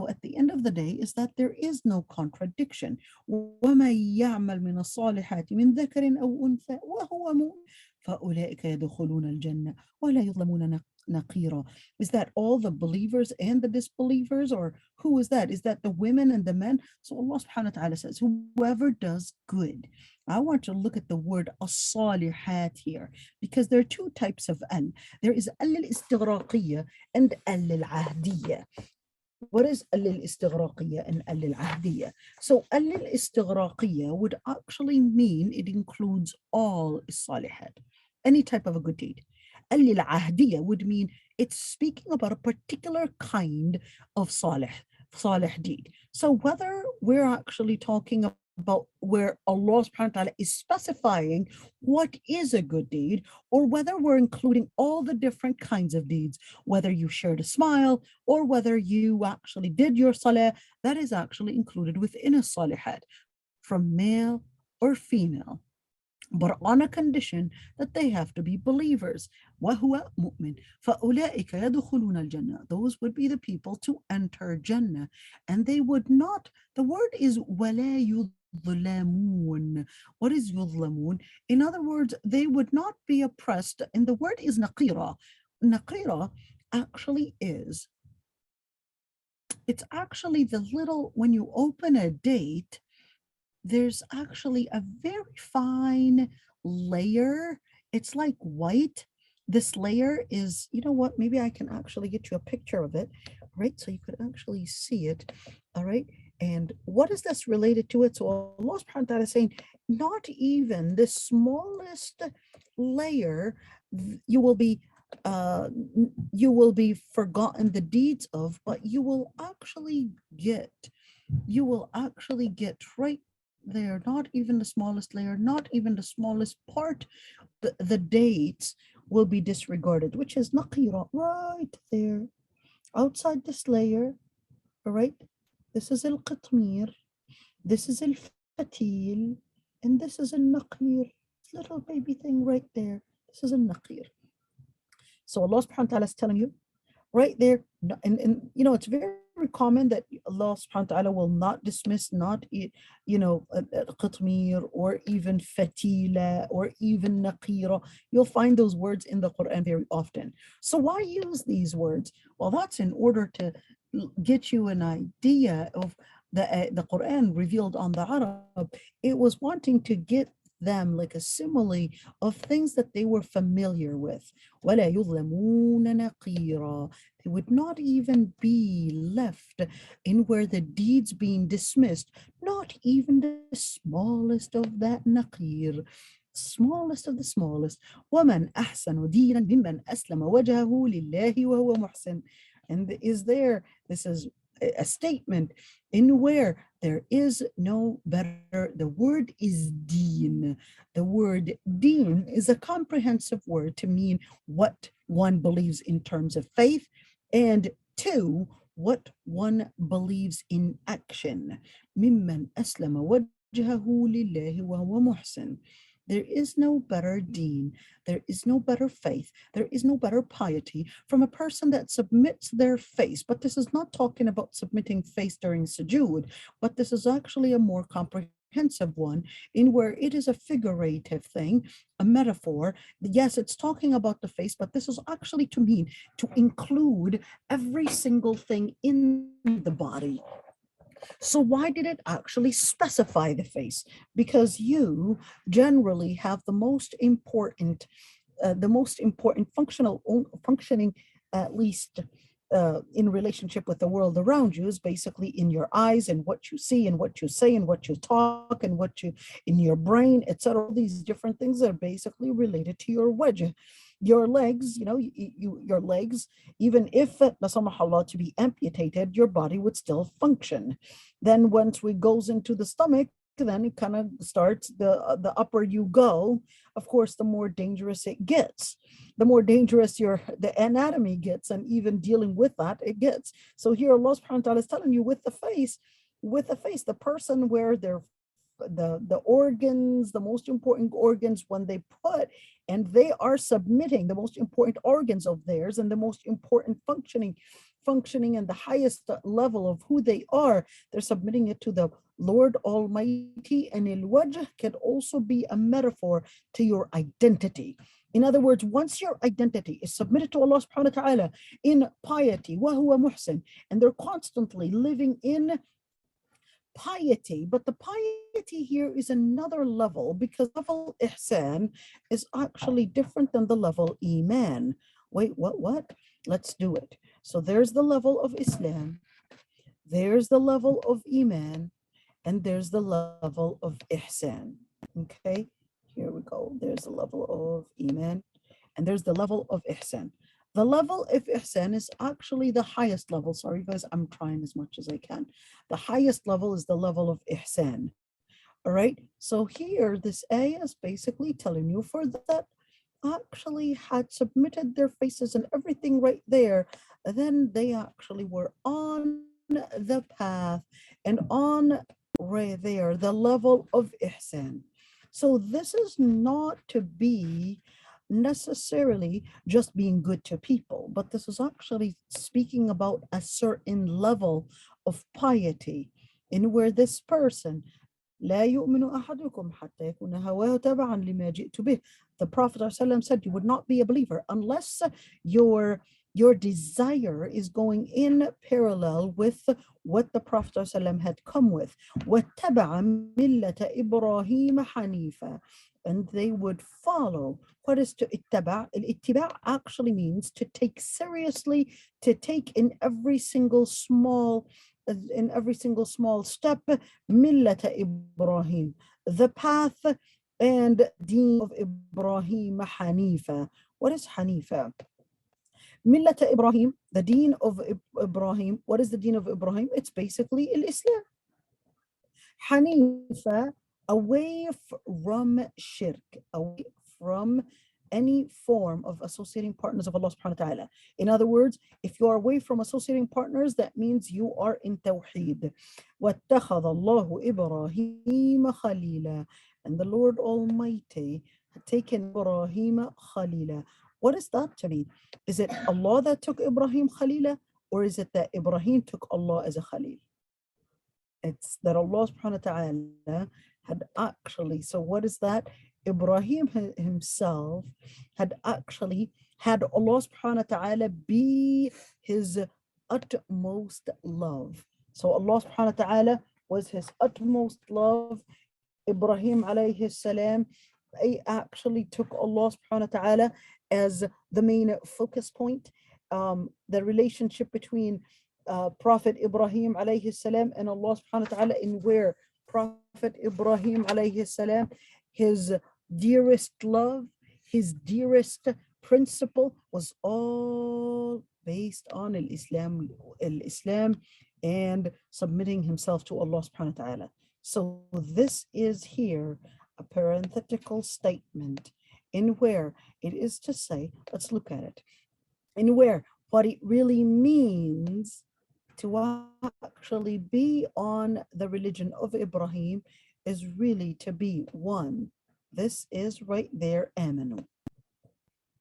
[SPEAKER 1] at the end of the day, is that there is no contradiction. وَمَن يَعْمَلْ مِنَ الصَّالِحَاتِ مِنْ ذَكَرٍ أَوْ أُنْثَى وَهُوَ مُؤْمِنٌ فَأُولَئِكَ يَدْخُلُونَ الْجَنَّةَ وَلَا يُظْلَمُونَ نَقِيرًا. Is that all the believers and the disbelievers, or who is that? Is that the women and the men? So Allah subhanahu wa ta'ala says, whoever does good. I want to look at the word as-salihat here, because there are two types of al. There is al-istighraqiyya and al-ahdiyya. What is al-istighraqiyya and al-ahdiyya? So al-istighraqiyya would actually mean it includes all salihat, any type of a good deed. Al-ahdiyya would mean it's speaking about a particular kind of salih deed. So whether we're actually talking about where Allah subhanahu wa ta'ala is specifying what is a good deed, or whether we're including all the different kinds of deeds, whether you shared a smile, or whether you actually did your salah, that is actually included within a salihat, from male or female, but on a condition that they have to be believers. وَهُوَ مُؤْمِنٌ فَأُولَئِكَ يَدْخُلُونَ الْجَنَّةَ. Those would be the people to enter Jannah, and they would not, the word is وَلَا يظلمون. What is يظلمون? In other words, they would not be oppressed. And the word is naqira. Naqira actually is, it's actually the little, when you open a date, there's actually a very fine layer. It's like white. This layer is, you know what, maybe I can actually get you a picture of it, right? So you could actually see it, all right? And what is this related to it? So Allah subhanahu wa ta'ala is saying, not even the smallest layer you will be forgotten the deeds of, but you will actually get right there, not even the smallest layer, not even the smallest part, the dates will be disregarded, which is naqira, right there, outside this layer, all right? This is al-qitmir, this is al-fatil, and this is al-naqir, little baby thing right there. This is al-naqir. So Allah subhanahu wa ta'ala is telling you, right there, and you know, it's very common that Allah subhanahu wa ta'ala will not dismiss, not, you know, qitmir or even fatila or even naqira. You'll find those words in the Quran very often. So why use these words? Well, that's in order to get you an idea of the Quran revealed on the Arab. It was wanting to get them like a simile of things that they were familiar with. وَلَا يُظْلَمُونَ نَقِيرًا. They would not even be left in where the deeds being dismissed, not even the smallest of that naqir, smallest of the smallest. وَمَنْ أَحْسَنُ دِينًا مِمَّنْ أَسْلَمَ وَجْهَهُ لِلَّهِ وَهُوَ مُحْسِنٌ. And this is a statement in where there is no better. The word is deen. The word deen is a comprehensive word to mean what one believes in terms of faith, and two, what one believes in action. مِمَّنْ أَسْلَمَ وَجْهَهُ لِلَّهِ وَهُوَ مُحْسِنٌ. There is no better deen, there is no better faith, there is no better piety from a person that submits their face. But this is not talking about submitting face during sujood, but this is actually a more comprehensive one, in where it is a figurative thing, a metaphor. Yes, it's talking about the face, but this is actually to mean to include every single thing in the body. So why did it actually specify the face? Because you generally have the most important functioning, at least in relationship with the world around you, is basically in your eyes and what you see and what you say and what you talk and what you in your brain, etc. These different things are basically related to your wajh. Your legs, you know, your legs, even if Allah to be amputated, your body would still function. Then once it goes into the stomach, then it kind of starts, the upper you go, of course, the more dangerous it gets. The more dangerous the anatomy gets, and even dealing with that, it gets. So here Allah subhanahu wa ta'ala is telling you with the face, the person where the organs, the most important organs, when they put, and they are submitting the most important organs of theirs and the most important functioning and the highest level of who they are, they're submitting it to the Lord Almighty. And al-wajh can also be a metaphor to your identity. In other words, once your identity is submitted to Allah subhanahu wa ta'ala in piety, وَهُوَ مُحْسِنٌ, and they're constantly living in piety, but the piety here is another level, because level ihsan is actually different than the level iman. Wait, what? Let's do it. So there's the level of Islam, there's the level of iman, and there's the level of ihsan. Okay, here we go. There's the level of iman, and there's the level of ihsan. The level of ihsan is actually the highest level. Sorry guys, I'm trying as much as I can. The highest level is the level of ihsan. All right, so here this ayah is basically telling you, for that actually had submitted their faces and everything right there, then they actually were on the path and on right there, the level of ihsan. So this is not to be necessarily just being good to people, but this is actually speaking about a certain level of piety, in where this person لا يؤمن أحدكم حتى يكون هواه تبعا لما جئت به. The Prophet ﷺ said you would not be a believer unless your desire is going in parallel with what the Prophet ﷺ had come with. وَاتَّبَعَ مِلَّةَ إِبْرَاهِيمَ حَنِيفًا. And they would follow. What is to ittaba'? Al-ittiba' actually means to take seriously, to take in every single small step, millata Ibrahim, the path and deen of Ibrahim Hanifa. What is Hanifa? Millata Ibrahim, the deen of Ibrahim. What is the deen of Ibrahim? It's basically Islam. Hanifa, away from shirk, away from any form of associating partners of Allah subhanahu wa ta'ala. In other words, if you are away from associating partners, that means you are in tawheed. وَاتَّخَذَ اللَّهُ إِبْرَاهِيمَ خَلِيلًا. And the Lord Almighty had taken Ibrahim Khalila. What does that to mean? Is it Allah that took Ibrahim Khalila, or is it that Ibrahim took Allah as a Khalil? It's that Allah subhanahu wa ta'ala had actually, so what is that? Ibrahim himself had actually had Allah subhanahu wa ta'ala be his utmost love. So Allah subhanahu wa ta'ala was his utmost love. Ibrahim alayhi salam, he actually took Allah subhanahu wa ta'ala as the main focus point. The relationship between Prophet Ibrahim alayhi salam and Allah subhanahu wa ta'ala, in where Prophet Ibrahim alayhi salam, his dearest love, his dearest principle was all based on Islam and submitting himself to Allah subhanahu wa ta'ala. So this is here a parenthetical statement in where it is to say, let's look at it, in where what it really means to actually be on the religion of Ibrahim is really to be one. This is right there, amanu.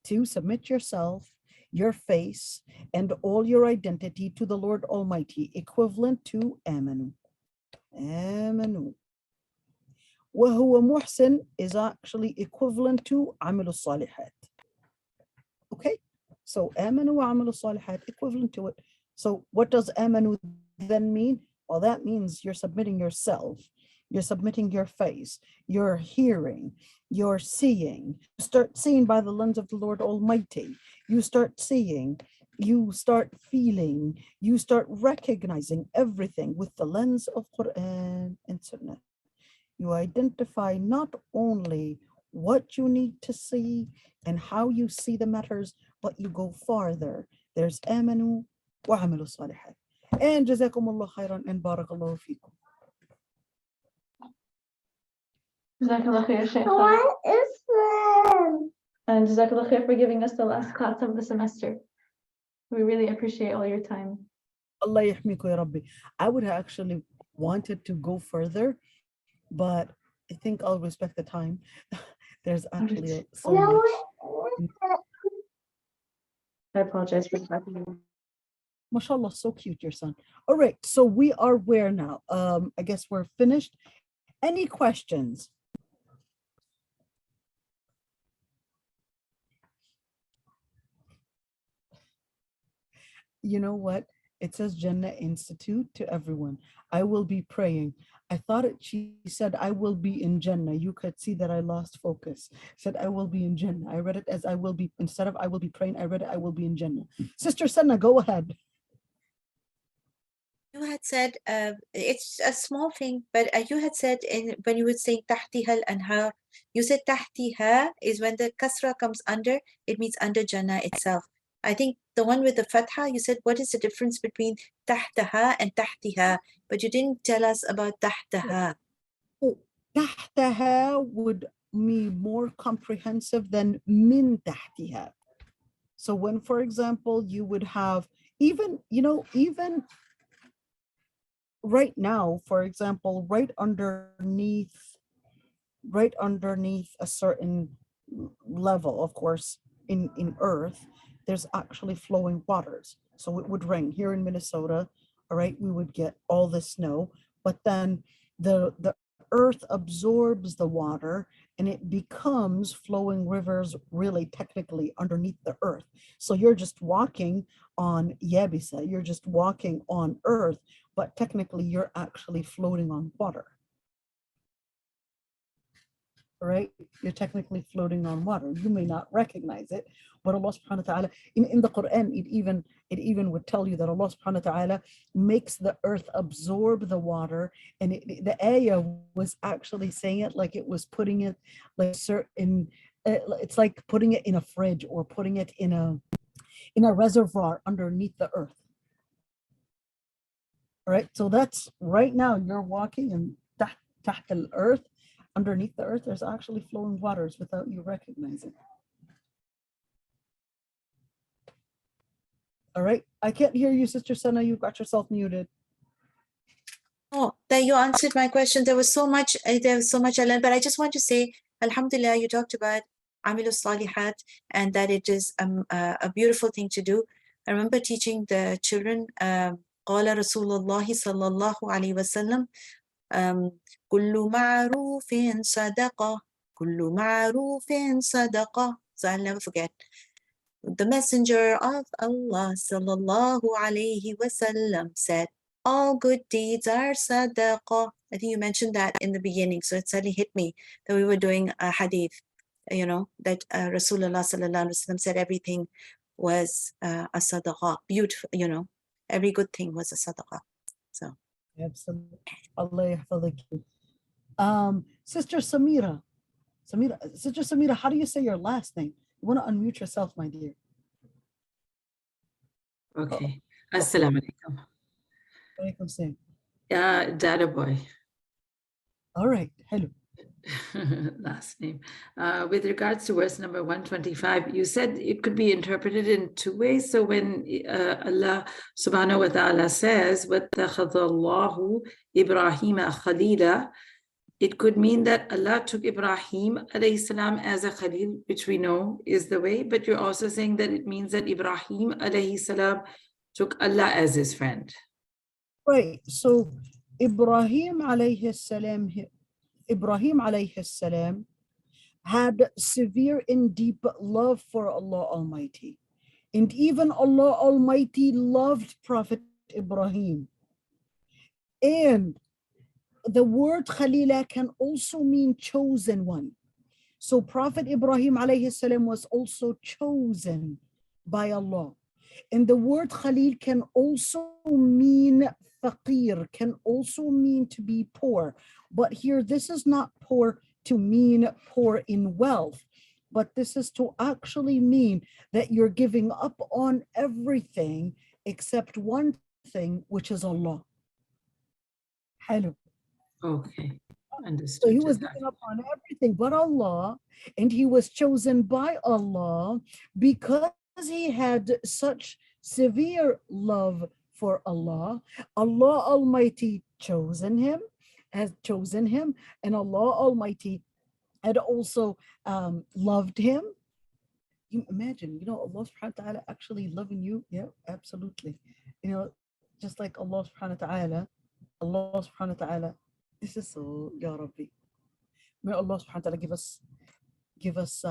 [SPEAKER 1] To submit yourself, your face, and all your identity to the Lord Almighty, equivalent to amanu. Amanu. وهو محسن is actually equivalent to عمل الصالحات. Okay, so amanu wa عمل الصالحات, equivalent to it. So what does amanu then mean? Well, that means you're submitting yourself, you're submitting your face, you're hearing, you're seeing. You start seeing by the lens of the Lord Almighty. You start seeing, you start feeling, you start recognizing everything with the lens of Quran and Sunnah. You identify not only what you need to see and how you see the matters, but you go farther. There's amanu wa amilu salihat. And jazakumullah khairan and barakallahu feekum.
[SPEAKER 2] Jazakallah khair, Shaykh. And Jazakallah khair for giving us the last class of the semester. We really appreciate all your time.
[SPEAKER 1] Allah yahmiku ya Rabbi. I would have actually wanted to go further, but I think I'll respect the time. There's actually so much.
[SPEAKER 2] I apologize for talking.
[SPEAKER 1] MashaAllah, so cute, your son. All right, so we are where now? I guess we're finished. Any questions? You know what? It says Jannah Institute to everyone. I will be praying. I thought she said, I will be in Jannah. You could see that I lost focus. Said, I will be in Jannah. I read it as I will be, instead of I will be praying, I read it, I will be in Jannah. Sister Sana, go ahead.
[SPEAKER 3] You had said, it's a small thing, but you had said when you were saying tahtiha al-anhar, you said tahtiha is when the kasra comes under, it means under Jannah itself. I think the one with the fatha, you said, what is the difference between tahtaha and tahtiha? But you didn't tell us about tahtaha.
[SPEAKER 1] Oh, tahtaha would be more comprehensive than min tahtiha. So when, for example, you would have even right now, for example, right underneath a certain level, of course, in earth, there's actually flowing waters. So it would rain here in Minnesota, all right, we would get all the snow, but then the earth absorbs the water and it becomes flowing rivers really technically underneath the earth. So you're just walking on yabisa, you're just walking on earth, but technically you're actually floating on water. Right? You're technically floating on water. You may not recognize it, but Allah subhanahu wa ta'ala, in the Quran, it even would tell you that Allah subhanahu wa ta'ala makes the earth absorb the water. And the ayah was actually saying it like it was putting it like certain, it's like putting it in a fridge or putting it in a reservoir underneath the earth. All right, so that's right now you're walking in taht al-earth. Underneath the earth, there's actually flowing waters without you recognizing. All right, I can't hear you, Sister Sana. You got yourself muted.
[SPEAKER 3] Oh, that you answered my question. There was so much I learned, but I just want to say, Alhamdulillah, you talked about Amilu Salihat and that it is a beautiful thing to do. I remember teaching the children, قال رسول الله صلى الله عليه وسلم كل معروف صدقة كل معروف صدقة. So I'll never forget. The messenger of Allah sallallahu alayhi wasallam said, all good deeds are sadaqah. I think you mentioned that in the beginning, so it suddenly hit me that we were doing a hadith, you know, that Rasulullah sallallahu alayhi wasallam said everything was a sadaqah. Beautiful, you know, every good thing was a sadaqah. So
[SPEAKER 1] Absolutely. Allah yahfadak you. Sister Samira, Sister Samira, how do you say your last name? You want to unmute yourself, my dear.
[SPEAKER 4] Okay. Assalamu alaikum.
[SPEAKER 1] Walaikum salam.
[SPEAKER 4] Dada boy.
[SPEAKER 1] All right, hello.
[SPEAKER 4] Last name. With regards to verse number 125, you said it could be interpreted in two ways. So when Allah subhanahu wa ta'ala says, وَاتَّخَذَ اللَّهُ إِبْرَاهِيمَ خَلِيلًا, it could mean that Allah took Ibrahim alayhi salam as a Khalil, which we know is the way, but you're also saying that it means that Ibrahim alayhi salam took Allah as his friend.
[SPEAKER 1] Right, so Ibrahim alayhi salam had severe and deep love for Allah Almighty. And even Allah Almighty loved Prophet Ibrahim. And the word Khalila can also mean chosen one. So Prophet Ibrahim alayhi salam was also chosen by Allah. And the word Khalil can also mean faqir, can also mean to be poor. But here, this is not poor to mean poor in wealth, but this is to actually mean that you're giving up on everything except one thing, which is Allah. Hello.
[SPEAKER 4] Okay, understood.
[SPEAKER 1] So he was giving up on everything but Allah, and he was chosen by Allah because he had such severe love for Allah. Allah Almighty has chosen him, and Allah Almighty had also loved him. You imagine, you know, Allah subhanahu wa ta'ala actually loving you. Yeah, absolutely. You know, just like Allah subhanahu wa ta'ala, this is so, Ya Rabbi. May Allah subhanahu wa ta'ala give us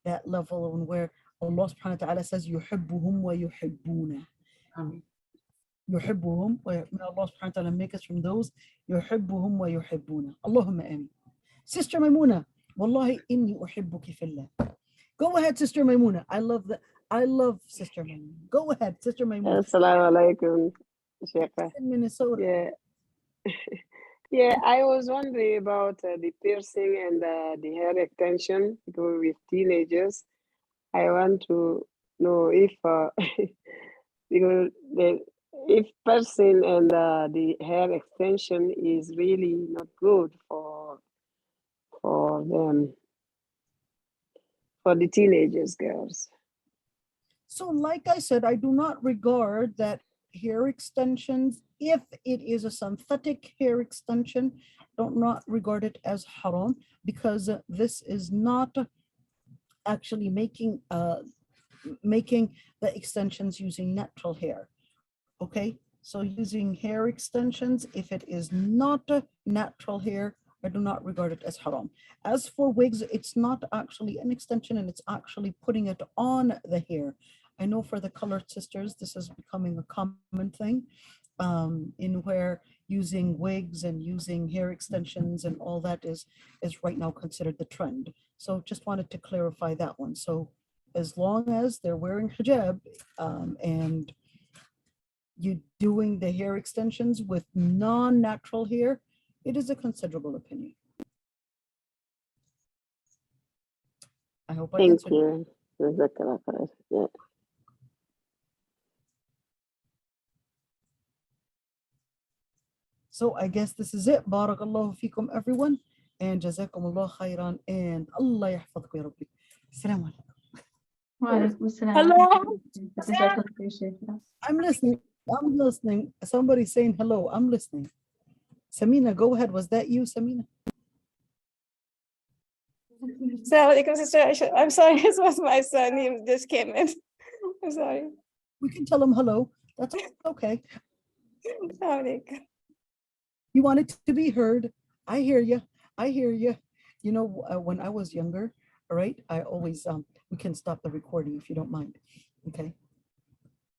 [SPEAKER 1] that level on where Allah subhanahu wa ta'ala says, يُحِبُّهُمْ وَيُحِبُّونَ. يُحِبُّهُمْ. May Allah subhanahu wa ta'ala make us from those يُحِبُّهُمْ وَيُحِبُّونَ. Allahumma ameen. Sister Maimuna, wallahi inni uhibbuki fillah. Go ahead, Sister Maimuna. I love Sister Maimuna. Go ahead, Sister Maimuna.
[SPEAKER 5] Assalamu alaikum, Sheikha.
[SPEAKER 1] In Minnesota.
[SPEAKER 5] Yeah. Yeah, I was wondering about the piercing and the hair extension with teenagers. I want to know if because if piercing and the hair extension is really not good for them, for the teenagers, girls.
[SPEAKER 1] So like I said, I do not regard that hair extensions, if it is a synthetic hair extension, don't not regard it as haram, because this is not actually making the extensions using natural hair. Okay, So using hair extensions, if it is not natural hair, I do not regard it as haram. As for wigs, it's not actually an extension and it's actually putting it on the hair. I know for the colored sisters, this is becoming a common thing in where using wigs and using hair extensions and all that is right now considered the trend. So just wanted to clarify that one. So as long as they're wearing hijab and you doing the hair extensions with non-natural hair, it is a considerable opinion. I hope I
[SPEAKER 5] Thank
[SPEAKER 1] answered.
[SPEAKER 5] you. Jazakallah khair. Yeah.
[SPEAKER 1] So I guess this is it. Barakallahu feekum everyone. And jazakumullah khairan. And Allah yahfadhku ya Rabbi. Assalamu alaikum.
[SPEAKER 2] وعليكم السلام.
[SPEAKER 6] Hello.
[SPEAKER 2] جزاك الله خير شيخنا.
[SPEAKER 1] I'm listening. I'm listening. Somebody's saying hello. I'm listening. Samina, go ahead. Was that you, Samina?
[SPEAKER 6] Assalamu alaikum, Sister Aysha. I'm sorry, this was my son. He just came in. I'm sorry.
[SPEAKER 1] We can tell him hello. That's okay.
[SPEAKER 6] Assalamu alaikum.
[SPEAKER 1] You want it to be heard. I hear you. I hear you. You know, when I was younger, all right, I always, we can stop the recording if you don't mind. Okay.